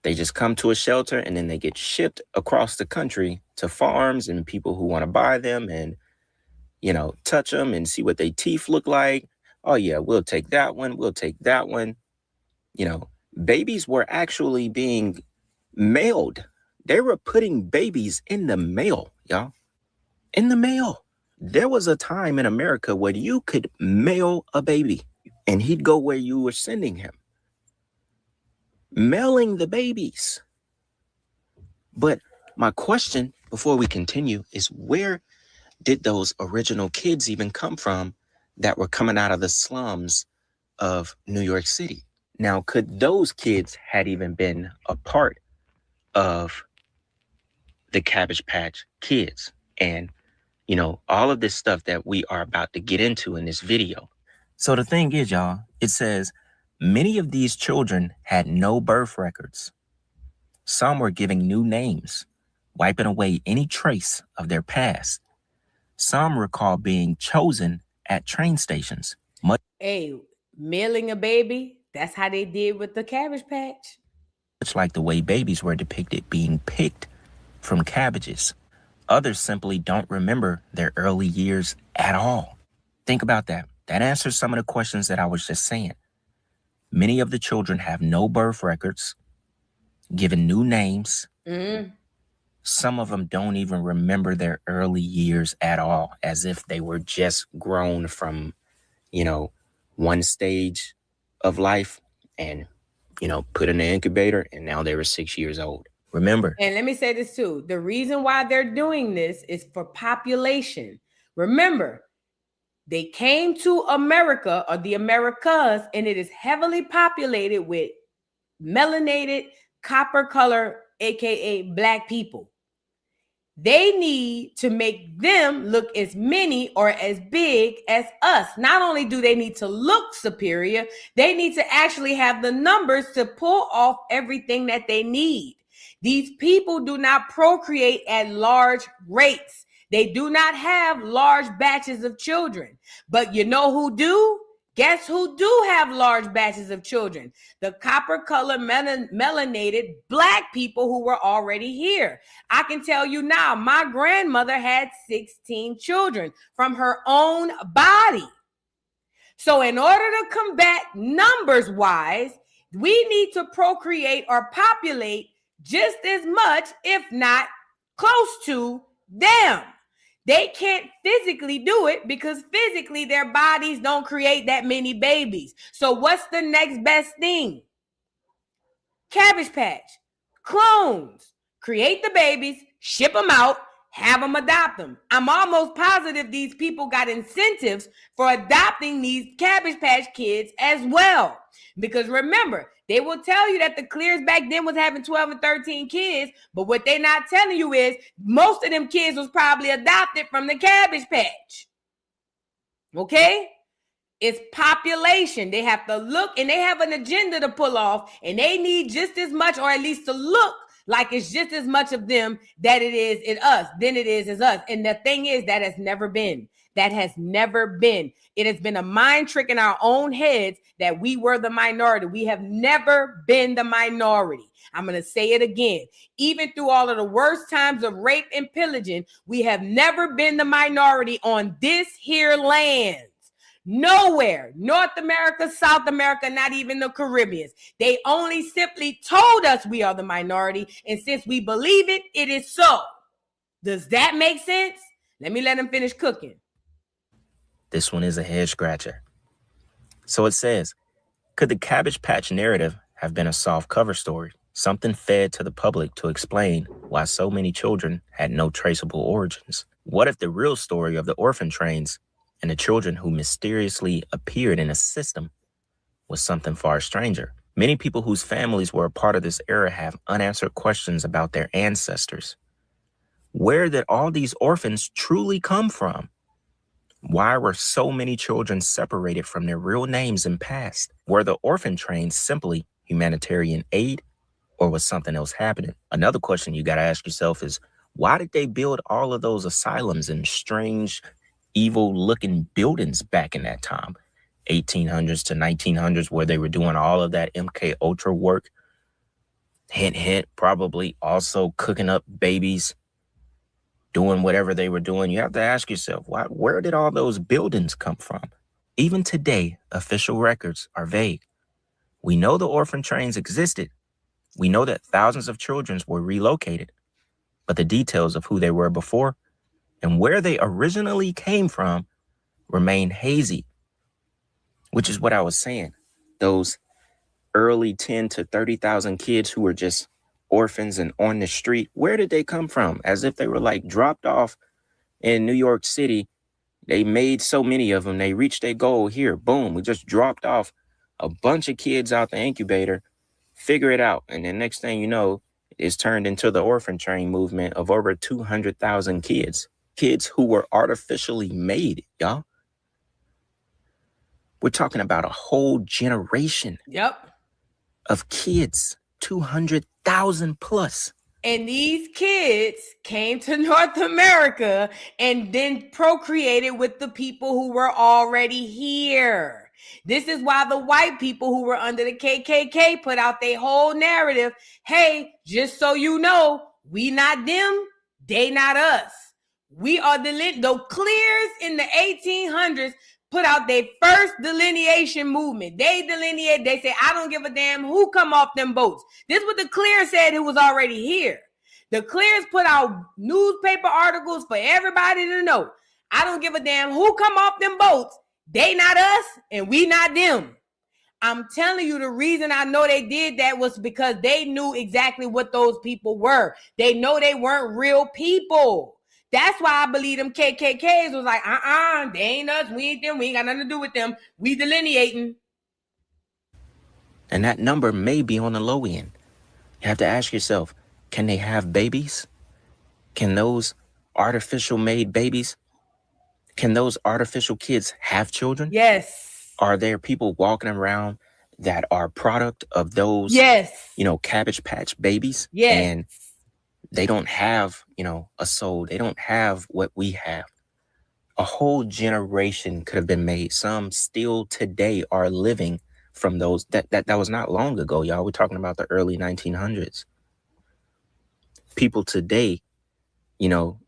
They just come to a shelter and then they get shipped across the country to farms and people who want to buy them and, touch them and see what their teeth look like. Oh, yeah, we'll take that one. We'll take that one. Babies were actually being mailed. They were putting babies in the mail, y'all. In the mail. There was a time in America where you could mail a baby and he'd go where you were sending him. Mailing the babies. But my question before we continue is, where did those original kids even come from that were coming out of the slums of New York City? Now, could those kids had even been a part of the Cabbage Patch Kids? And all of this stuff that we are about to get into in this video. So the thing is, y'all, it says many of these children had no birth records. Some were giving new names, wiping away any trace of their past. Some recall being chosen at train stations. Mailing a baby, that's how they did with the Cabbage Patch. Much like the way babies were depicted being picked from cabbages. Others simply don't remember their early years at all. Think about that. That answers some of the questions that I was just saying. Many of the children have no birth records, given new names. Mm-hmm. Some of them don't even remember their early years at all, as if they were just grown from, one stage of life and, put in the incubator, and now they were 6 years old. Remember. And let me say this too. The reason why they're doing this is for population. Remember, they came to America, or the Americas, and it is heavily populated with melanated, copper color, aka black people. They need to make them look as many or as big as us. Not only do they need to look superior, they need to actually have the numbers to pull off everything that they need. These people do not procreate at large rates. They do not have large batches of children. But you know who do? Guess who do have large batches of children? The copper color melanated black people who were already here. I can tell you now, my grandmother had 16 children from her own body. So in order to combat numbers wise, we need to procreate or populate just as much, if not close to them. They can't physically do it because physically their bodies don't create that many babies. So what's the next best thing? Cabbage Patch, clones, create the babies, ship them out, have them adopt them. I'm almost positive these people got incentives for adopting these Cabbage Patch Kids as well. Because remember, they will tell you that the Clears back then was having 12 and 13 kids, but what they're not telling you is most of them kids was probably adopted from the Cabbage Patch. Okay? It's population. They have to look, and they have an agenda to pull off, and they need just as much, or at least to look like it's just as much of them that it is in us, than it is as us. And the thing is, that has never been. That has never been. It has been a mind trick in our own heads that we were the minority. We have never been the minority. I'm going to say it again. Even through all of the worst times of rape and pillaging, we have never been the minority on this here land. Nowhere. North America, South America, not even the Caribbean. They only simply told us we are the minority. And since we believe it, it is so. Does that make sense? Let me let them finish cooking. This one is a head scratcher. So it says, could the Cabbage Patch narrative have been a soft cover story? Something fed to the public to explain why so many children had no traceable origins? What if the real story of the orphan trains and the children who mysteriously appeared in a system was something far stranger? Many people whose families were a part of this era have unanswered questions about their ancestors. Where did all these orphans truly come from? Why were so many children separated from their real names and past? Were the orphan trains simply humanitarian aid, or was something else happening? Another question you got to ask yourself is, why did they build all of those asylums and strange, evil-looking buildings back in that time, 1800s to 1900s, where they were doing all of that MK Ultra work? Hint, hint, probably also cooking up babies, doing whatever they were doing. You have to ask yourself, where did all those buildings come from? Even today, official records are vague. We know the orphan trains existed. We know that thousands of children were relocated, but the details of who they were before and where they originally came from remain hazy, which is what I was saying. Those early 10 to 30,000 kids who were just orphans and on the street, where did they come from? As if they were like dropped off in New York City. They made so many of them. They reached their goal here. Boom. We just dropped off a bunch of kids out the incubator, figure it out. And then next thing you know, it's turned into the orphan train movement of over 200,000 kids. Kids who were artificially made, y'all. We're talking about a whole generation of kids, 200,000 plus. And these kids came to North America and then procreated with the people who were already here. This is why the white people who were under the KKK put out their whole narrative. Hey, just so you know, we not them, they not us. We are the Clears in the 1800s put out their first delineation movement. They delineate, they say, I don't give a damn who come off them boats. This is what the Clears said who was already here. The Clears put out newspaper articles for everybody to know. I don't give a damn who come off them boats. They not us and we not them. I'm telling you, the reason I know they did that was because they knew exactly what those people were. They know they weren't real people. That's why I believe them KKKs was like, they ain't us, we ain't them, we ain't got nothing to do with them. We delineating. And that number may be on the low end. You have to ask yourself, can they have babies? Can those artificial made babies, can those artificial kids have children? Yes. Are there people walking around that are product of those, Cabbage Patch babies? Yes. And they don't have, a soul. They don't have what we have. A whole generation could have been made. Some still today are living from those. That was not long ago, y'all. We're talking about the early 1900s. People today,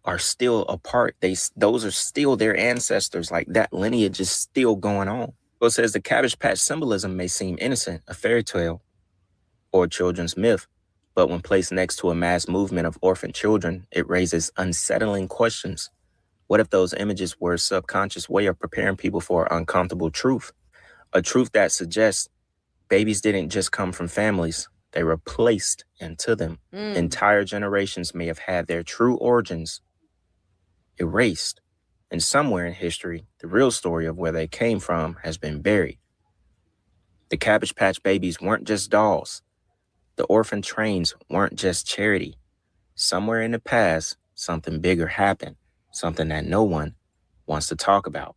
are still a part. Those are still their ancestors. Like that lineage is still going on. So it says the Cabbage Patch symbolism may seem innocent, a fairy tale or a children's myth. But when placed next to a mass movement of orphan children, it raises unsettling questions. What if those images were a subconscious way of preparing people for an uncomfortable truth? A truth that suggests babies didn't just come from families, they were placed into them. Entire generations may have had their true origins erased. And somewhere in history, the real story of where they came from has been buried. The Cabbage Patch Babies weren't just dolls. The orphan trains weren't just charity. Somewhere in the past, something bigger happened, something that no one wants to talk about.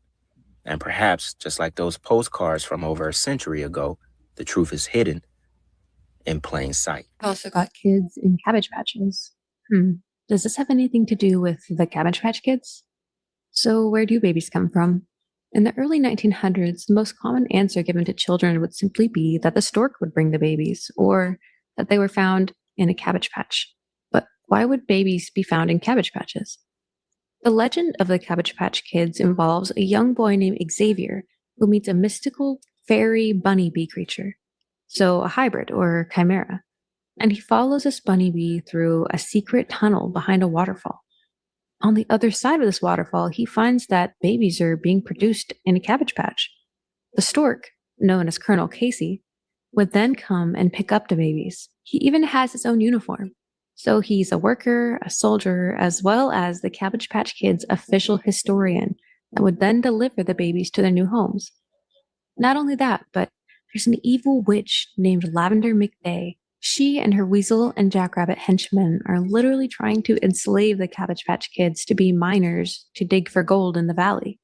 And perhaps, just like those postcards from over a century ago, the truth is hidden in plain sight. I also got kids in Cabbage Patches. Does this have anything to do with the Cabbage Patch Kids? So where do babies come from? In the early 1900s, the most common answer given to children would simply be that the stork would bring the babies, or that they were found in a cabbage patch. But why would babies be found in cabbage patches? The legend of the Cabbage Patch Kids involves a young boy named Xavier who meets a mystical fairy bunny bee creature, so a hybrid or chimera, and he follows this bunny bee through a secret tunnel behind a waterfall. On the other side of this waterfall, he finds that babies are being produced in a cabbage patch. The stork, known as Colonel Casey, would then come and pick up the babies. He even has his own uniform. So he's a worker, a soldier, as well as the Cabbage Patch Kids' official historian that would then deliver the babies to their new homes. Not only that, but there's an evil witch named Lavender McDay. She and her weasel and jackrabbit henchmen are literally trying to enslave the Cabbage Patch Kids to be miners to dig for gold in the valley.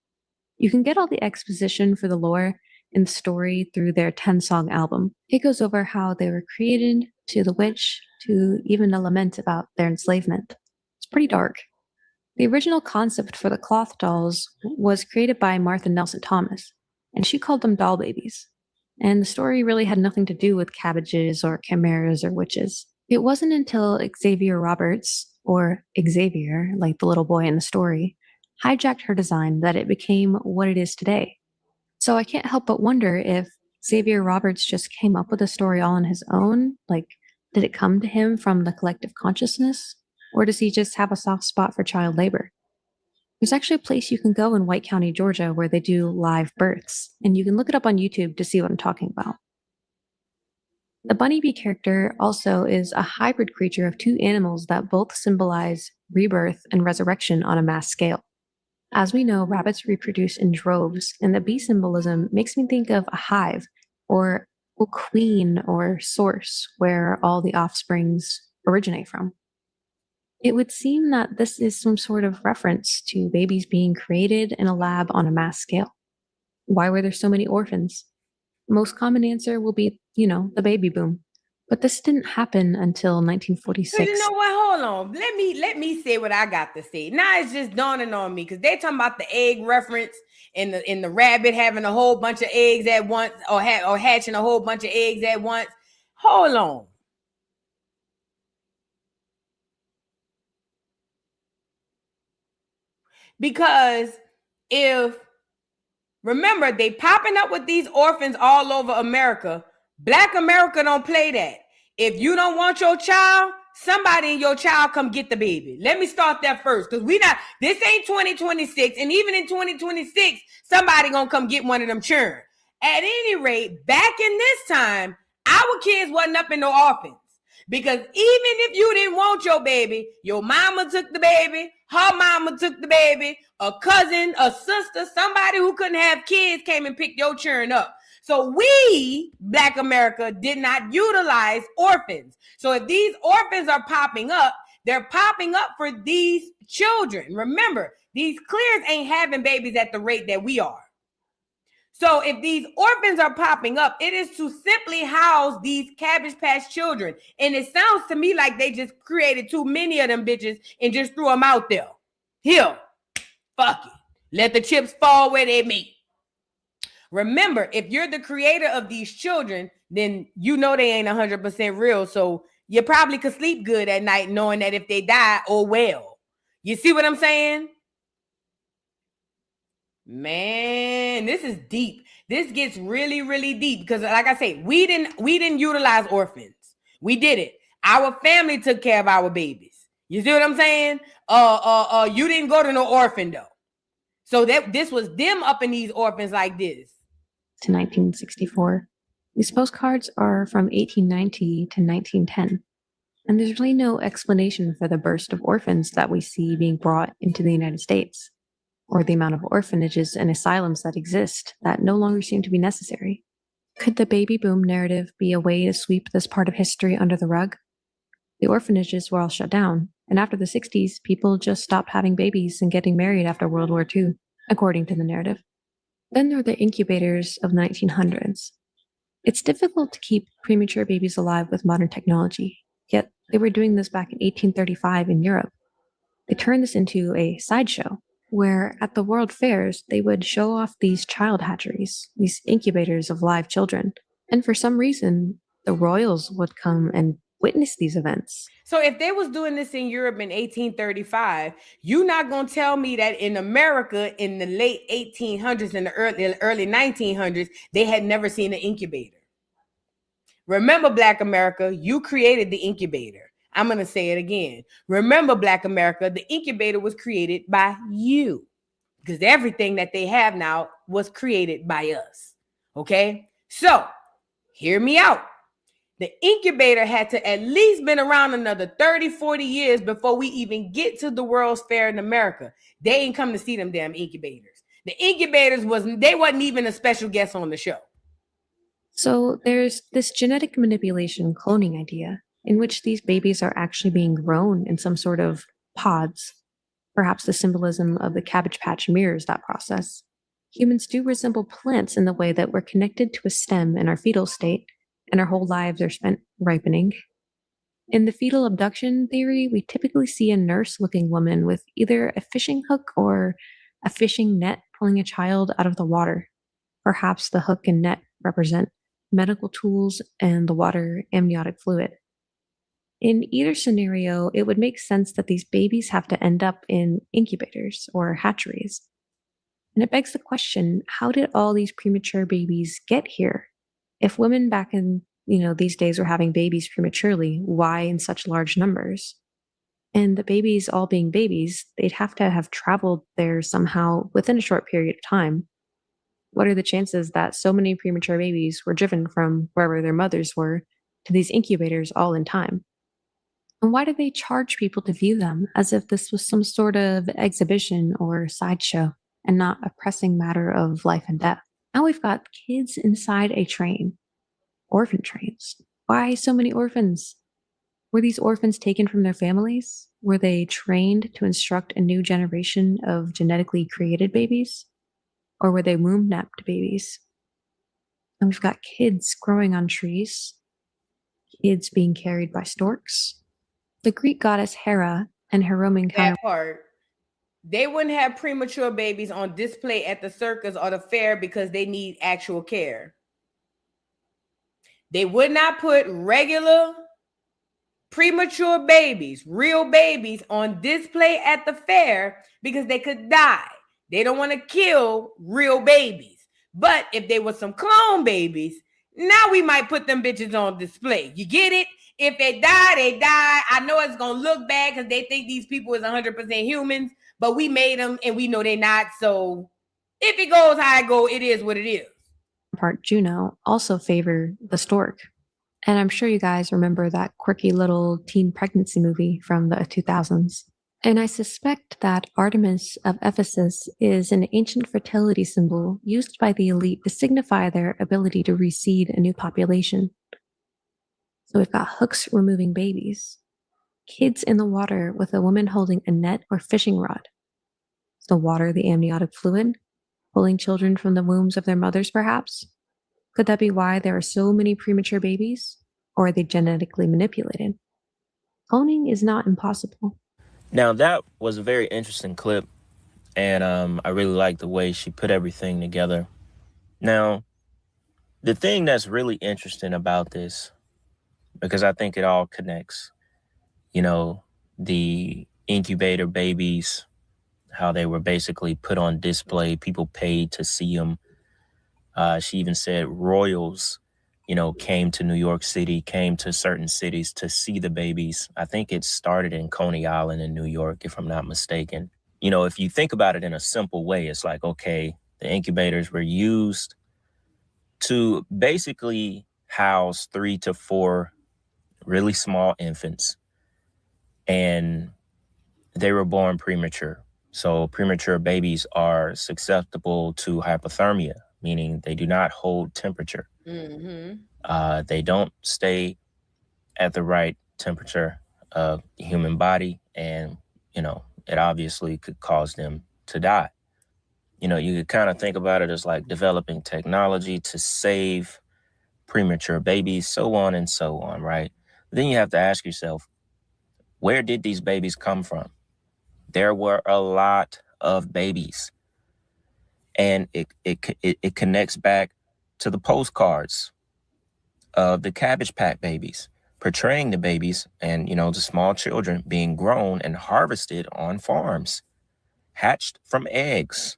You can get all the exposition for the lore in the story through their 10-song album. It goes over how they were created, to the witch, to even a lament about their enslavement. It's pretty dark. The original concept for the cloth dolls was created by Martha Nelson Thomas, and she called them doll babies. And the story really had nothing to do with cabbages or chimeras or witches. It wasn't until Xavier Roberts, or Xavier, like the little boy in the story, hijacked her design that it became what it is today. So I can't help but wonder if Xavier Roberts just came up with the story all on his own. Like, did it come to him from the collective consciousness? Or does he just have a soft spot for child labor? There's actually a place you can go in White County, Georgia, where they do live births, and you can look it up on YouTube to see what I'm talking about. The bunny bee character also is a hybrid creature of two animals that both symbolize rebirth and resurrection on a mass scale. As we know, rabbits reproduce in droves, and the bee symbolism makes me think of a hive, or a queen or source where all the offsprings originate from. It would seem that this is some sort of reference to babies being created in a lab on a mass scale. Why were there so many orphans? Most common answer will be, the baby boom. But this didn't happen until 1946. You know what? Hold on. Let me say what I got to say. Now it's just dawning on me because they're talking about the egg reference and the rabbit having a whole bunch of eggs at once or hatching a whole bunch of eggs at once. Hold on. Because remember, they popping up with these orphans all over America. Black America don't play that. If you don't want your child, somebody in your child come get the baby. Let me start that first, because this ain't 2026, and even in 2026, somebody gonna come get one of them children. At any rate, back in this time, our kids wasn't up in no orphans. Because even if you didn't want your baby, your mama took the baby, her mama took the baby, a cousin, a sister, somebody who couldn't have kids came and picked your children up. So we, Black America, did not utilize orphans. So if these orphans are popping up, they're popping up for these children. Remember, these clears ain't having babies at the rate that we are. So if these orphans are popping up, it is to simply house these Cabbage Patch children. And it sounds to me like they just created too many of them bitches and just threw them out there. Here, fuck it. Let the chips fall where they may. Remember, if you're the creator of these children, then you know they ain't 100% real. So you probably could sleep good at night knowing that if they die, oh well. You see what I'm saying? Man, this is deep. This gets really, really deep because, like I say, we didn't utilize orphans. We did it. Our family took care of our babies. You see what I'm saying? You didn't go to no orphan though. So this was them up in these orphans like this. To 1964. These postcards are from 1890 to 1910. And there's really no explanation for the burst of orphans that we see being brought into the United States, or the amount of orphanages and asylums that exist that no longer seem to be necessary. Could the baby boom narrative be a way to sweep this part of history under the rug? The orphanages were all shut down, and after the 60s, people just stopped having babies and getting married after World War II, according to the narrative. Then there are the incubators of the 1900s. It's difficult to keep premature babies alive with modern technology, yet they were doing this back in 1835 in Europe. They turned this into a sideshow, where at the world fairs, they would show off these child hatcheries, these incubators of live children. And for some reason, the royals would come and witness these events. So if they was doing this in Europe in 1835, you're not going to tell me that in America in the late 1800s and the early 1900s, they had never seen an incubator. Remember, Black America, you created the incubator. I'm going to say it again. Remember, Black America, the incubator was created by you, because everything that they have now was created by us. Okay? So, hear me out. The incubator had to at least been around another 30, 40 years before we even get to the World's Fair in America. They ain't come to see them damn incubators. The incubators wasn't even a special guest on the show. So there's this genetic manipulation cloning idea in which these babies are actually being grown in some sort of pods. Perhaps the symbolism of the Cabbage Patch mirrors that process. Humans do resemble plants in the way that we're connected to a stem in our fetal state, and our whole lives are spent ripening. In the fetal abduction theory, we typically see a nurse-looking woman with either a fishing hook or a fishing net pulling a child out of the water. Perhaps the hook and net represent medical tools and the water amniotic fluid. In either scenario, it would make sense that these babies have to end up in incubators or hatcheries. And it begs the question, how did all these premature babies get here? If women back in, these days were having babies prematurely, why in such large numbers? And the babies all being babies, they'd have to have traveled there somehow within a short period of time. What are the chances that so many premature babies were driven from wherever their mothers were to these incubators all in time? And why do they charge people to view them as if this was some sort of exhibition or sideshow and not a pressing matter of life and death? Now we've got kids inside a train. Orphan trains. Why so many orphans? Were these orphans taken from their families? Were they trained to instruct a new generation of genetically created babies? Or were they womb-napped babies? And we've got kids growing on trees, kids being carried by storks. The Greek goddess Hera and her Roman that part. They wouldn't have premature babies on display at the circus or the fair because they need actual care. They would not put regular premature babies, real babies, on display at the fair because they could die. They don't want to kill real babies. But if they were some clone babies, now we might put them bitches on display. You get it? If they die, they die. I know it's going to look bad because they think these people is 100% humans, but we made them and we know they're not. So if it goes how it goes, it is what it is. Part Juno also favor the stork. And I'm sure you guys remember that quirky little teen pregnancy movie from the 2000s. And I suspect that Artemis of Ephesus is an ancient fertility symbol used by the elite to signify their ability to reseed a new population. So we've got hooks removing babies, kids in the water with a woman holding a net or fishing rod. The water, the amniotic fluid, pulling children from the wombs of their mothers, perhaps? Could that be why there are so many premature babies? Or are they genetically manipulated? Cloning is not impossible. Now, that was a very interesting clip, and I really liked the way she put everything together. Now, the thing that's really interesting about this, because I think it all connects, the incubator babies, how they were basically put on display, people paid to see them. She even said royals, came to New York City, came to certain cities to see the babies. I think it started in Coney Island in New York, if I'm not mistaken. If you think about it in a simple way, it's like, okay, the incubators were used to basically house 3 to 4 really small infants, and they were born premature. So premature babies are susceptible to hypothermia, meaning they do not hold temperature. They don't stay at the right temperature of the human body, and, it obviously could cause them to die. You could kind of think about it as like developing technology to save premature babies, so on and so on, right? Then you have to ask yourself, where did these babies come from? There were a lot of babies. And it connects back to the postcards of the Cabbage Patch babies, portraying the babies and, the small children being grown and harvested on farms, hatched from eggs.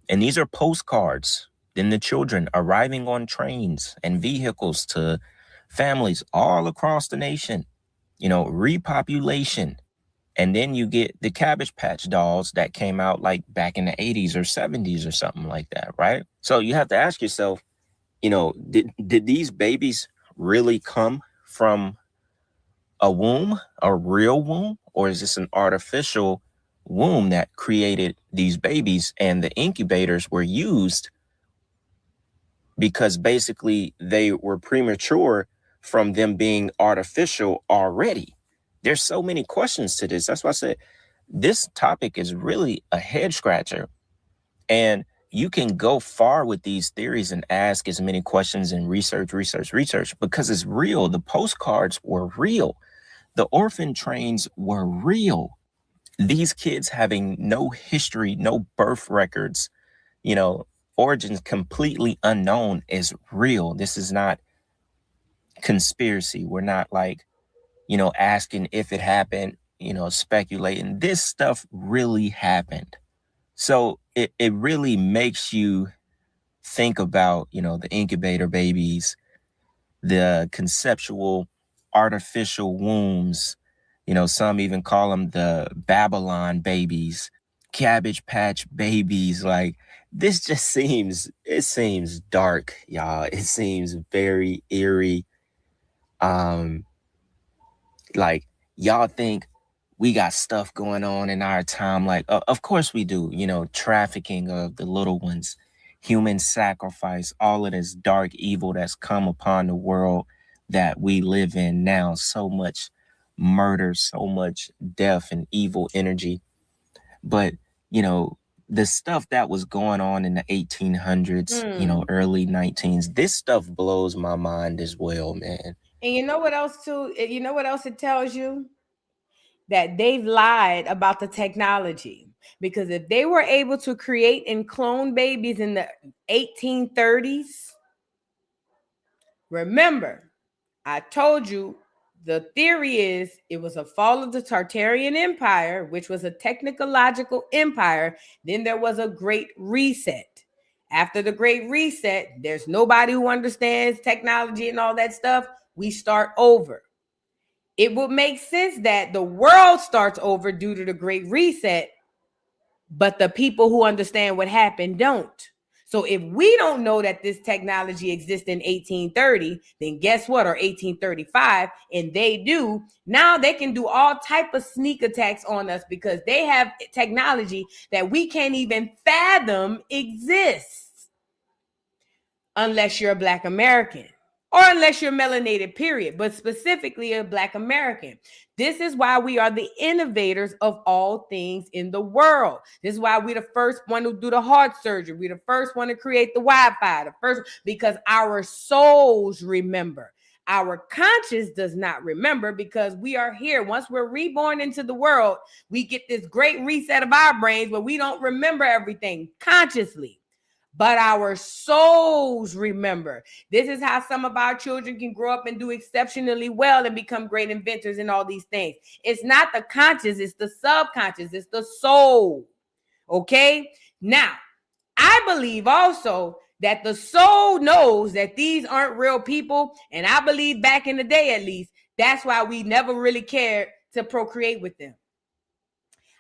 And these are postcards. Then the children arriving on trains and vehicles to families all across the nation, repopulation. And then you get the Cabbage Patch dolls that came out like back in the 80s or 70s or something like that, right? So you have to ask yourself, did these babies really come from a womb, a real womb, or is this an artificial womb that created these babies, and the incubators were used because basically they were premature from them being artificial already? There's so many questions to this. That's why I said this topic is really a head scratcher, and you can go far with these theories and ask as many questions and research because it's real. The postcards were real. The orphan trains were real. These kids having no history, no birth records, origins completely unknown is real. This is not conspiracy. We're not like, asking if it happened, speculating. This stuff really happened. So it really makes you think about, the incubator babies, the conceptual artificial wombs. Some even call them the Babylon babies, Cabbage Patch babies. Like, this just seems dark, y'all. It seems very eerie. Like, y'all think we got stuff going on in our time. Like, of course we do, trafficking of the little ones, human sacrifice, all of this dark evil that's come upon the world that we live in now. So much murder, so much death and evil energy. But, the stuff that was going on in the 1800s, early 19s, this stuff blows my mind as well, man. And you know what else too? You know what else it tells you? That they've lied about the technology. Because if they were able to create and clone babies in the 1830s, remember, I told you the theory is it was a fall of the Tartarian Empire, which was a technological empire. Then there was a great reset. After the great reset, there's nobody who understands technology and all that stuff. We start over. It would make sense that the world starts over due to the great reset, but the people who understand what happened don't. So if we don't know that this technology exists in 1830, then guess what? Or 1835, and they do. Now they can do all type of sneak attacks on us because they have technology that we can't even fathom exists unless you're a Black American. Or unless you're melanated, period, but specifically a Black American. This is why we are the innovators of all things in the world. This is why we're the first one to do the heart surgery. We're the first one to create the Wi-Fi, because our souls remember. Our conscience does not remember because we are here. Once we're reborn into the world, we get this great reset of our brains where we don't remember everything consciously. But our souls remember. This is how some of our children can grow up and do exceptionally well and become great inventors and all these things. It's not the conscious, it's the subconscious, it's the soul. Okay? Now, I believe also that the soul knows that these aren't real people. And I believe back in the day, at least, that's why we never really cared to procreate with them.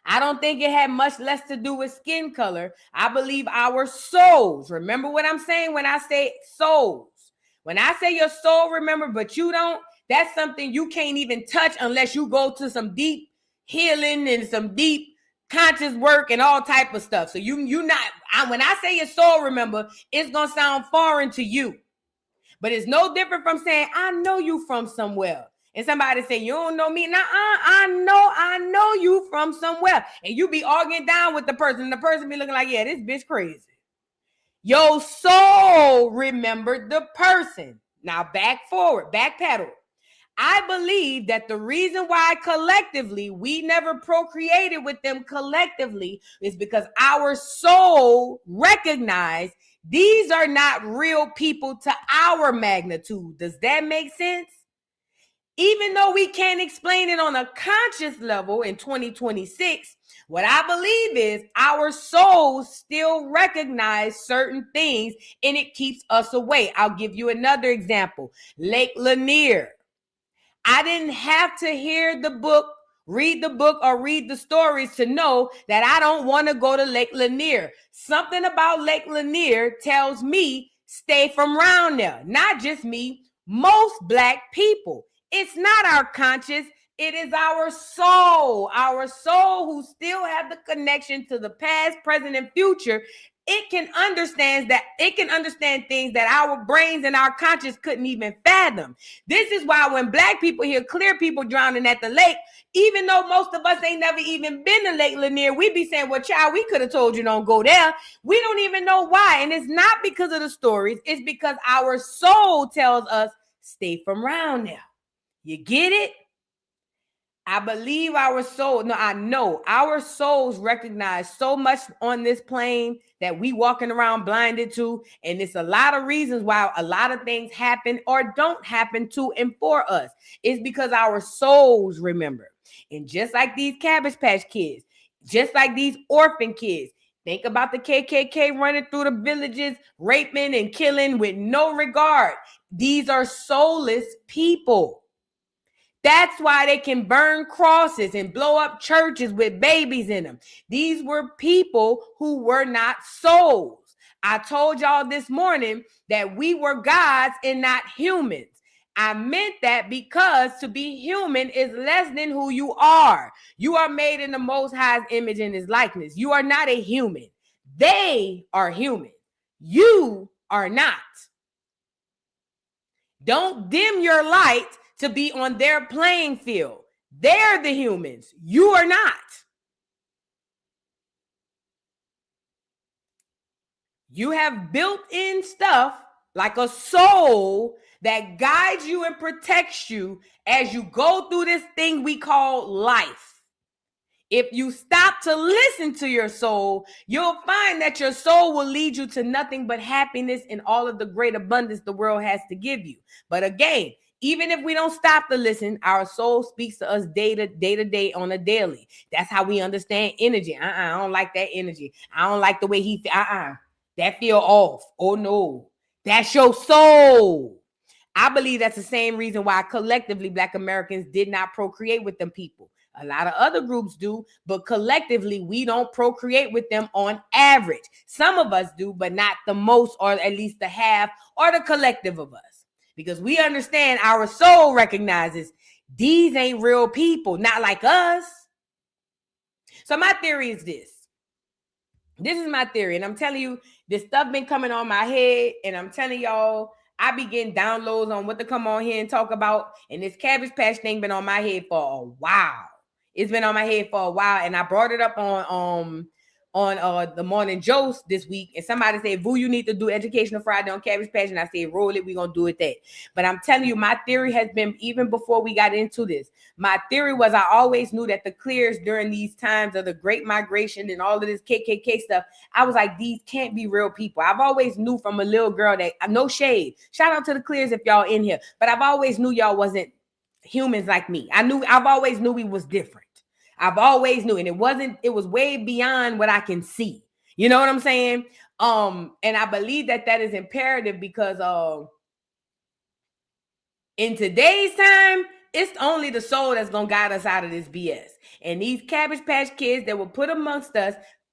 I don't think it had much less to do with skin color. I believe our souls. Remember what I'm saying when I say souls. When I say your soul remember, but you don't, That's something you can't even touch unless you go to some deep healing and some deep conscious work and all type of stuff. So when I say your soul, remember, it's going to sound foreign to you. But it's no different from saying, I know you from somewhere. And somebody say, you don't know me. I know you from somewhere. And you be arguing down with the person. And the person be looking like, yeah, this bitch crazy. Your soul remembered the person. Now backpedal. I believe that the reason why collectively we never procreated with them collectively is because our soul recognized these are not real people to our magnitude. Does that make sense? Even though we can't explain it on a conscious level in 2026, what I believe is our souls still recognize certain things and it keeps us away. I'll give you another example. Lake Lanier. I didn't have to hear the book, read the book, or read the stories to know that I don't want to go to Lake Lanier. Something about Lake Lanier tells me stay from around there. Not just me, most Black people. It's not our conscious. It is our soul who still have the connection to the past, present, and future. It can understand things that our brains and our conscience couldn't even fathom. This is why when Black people hear clear people drowning at the lake, even though most of us ain't never even been to Lake Lanier, we be saying, well, child, we could have told you don't go there. We don't even know why. And it's not because of the stories. It's because our soul tells us stay from around there. You get it? I believe I know our souls recognize so much on this plane that we walking around blinded to. And it's a lot of reasons why a lot of things happen or don't happen to and for us. It's because our souls remember. And just like these Cabbage Patch Kids, just like these orphan kids, think about the KKK running through the villages, raping and killing with no regard. These are soulless people. That's why they can burn crosses and blow up churches with babies in them. These were people who were not souls. I told y'all this morning that we were gods and not humans. I meant that because to be human is less than who you are. You are made in the Most High's image and his likeness. You are not a human. They are human. You are not. Don't dim your light to be on their playing field. They're the humans. You are not. You have built-in stuff like a soul that guides you and protects you as you go through this thing we call life. If you stop to listen to your soul, you'll find that your soul will lead you to nothing but happiness and all of the great abundance the world has to give you. But again, even if we don't stop to listen, our soul speaks to us day to day on a daily. That's how we understand energy. I don't like that energy. I don't like the way he that feel off. Oh no, that's your soul. I believe that's the same reason why collectively Black Americans did not procreate with them people. A lot of other groups do, but collectively we don't procreate with them on average. Some of us do, but not the most, or at least the half or the collective of us. Because we understand our soul recognizes these ain't real people, not like us. So my theory is this. This is my theory, and I'm telling you, this stuff been coming on my head, and I'm telling y'all, I be getting downloads on what to come on here and talk about, and this Cabbage Patch thing been on my head for a while. It's been on my head for a while, and I brought it up on the Morning Jokes this week, and somebody said, "Boo, you need to do Educational Friday on Cabbage Patch," and I said, "Roll it, we're gonna do it that." But I'm telling you, my theory has been, even before we got into this, my theory was I always knew that the clears during these times of the Great Migration and all of this KKK stuff, I was like, these can't be real people. I've always knew from a little girl that, no shade, shout out to the clears if y'all in here, but I've always knew y'all wasn't humans like me. I've always knew we was different. I've always knew, and it was way beyond what I can see. You know what I'm saying? And I believe that is imperative because in today's time, it's only the soul that's gonna guide us out of this BS. And these Cabbage Patch Kids that were put amongst us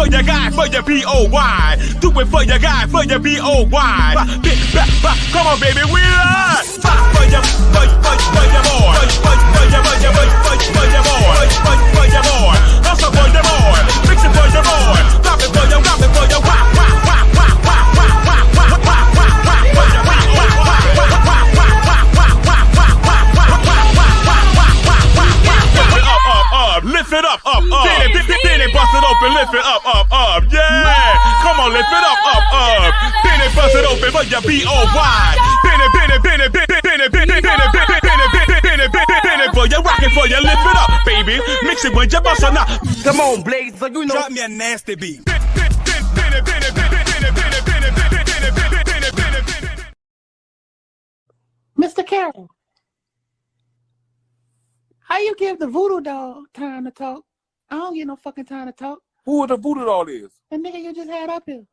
for your guy, for your B-O-Y. Do it for your guy, for your B-O-Y. Come on, baby, we are. For your boy. For your boy. Hustle for your boy. Fix it for your boy. Drop it for your, lift it up. Then it bust it open, lift it up. Yeah, come on, lift it up. Then it bust it open for your B-O-Y. Bend it for your rockin' for your lift it up, baby. Mix it with your bust or not. Come on, Blaze, you know. Drop me a nasty beat. Mr. Carroll, how you give the voodoo doll time to talk? I don't get no fucking time to talk. Who the voodoo doll is? The nigga you just had up here.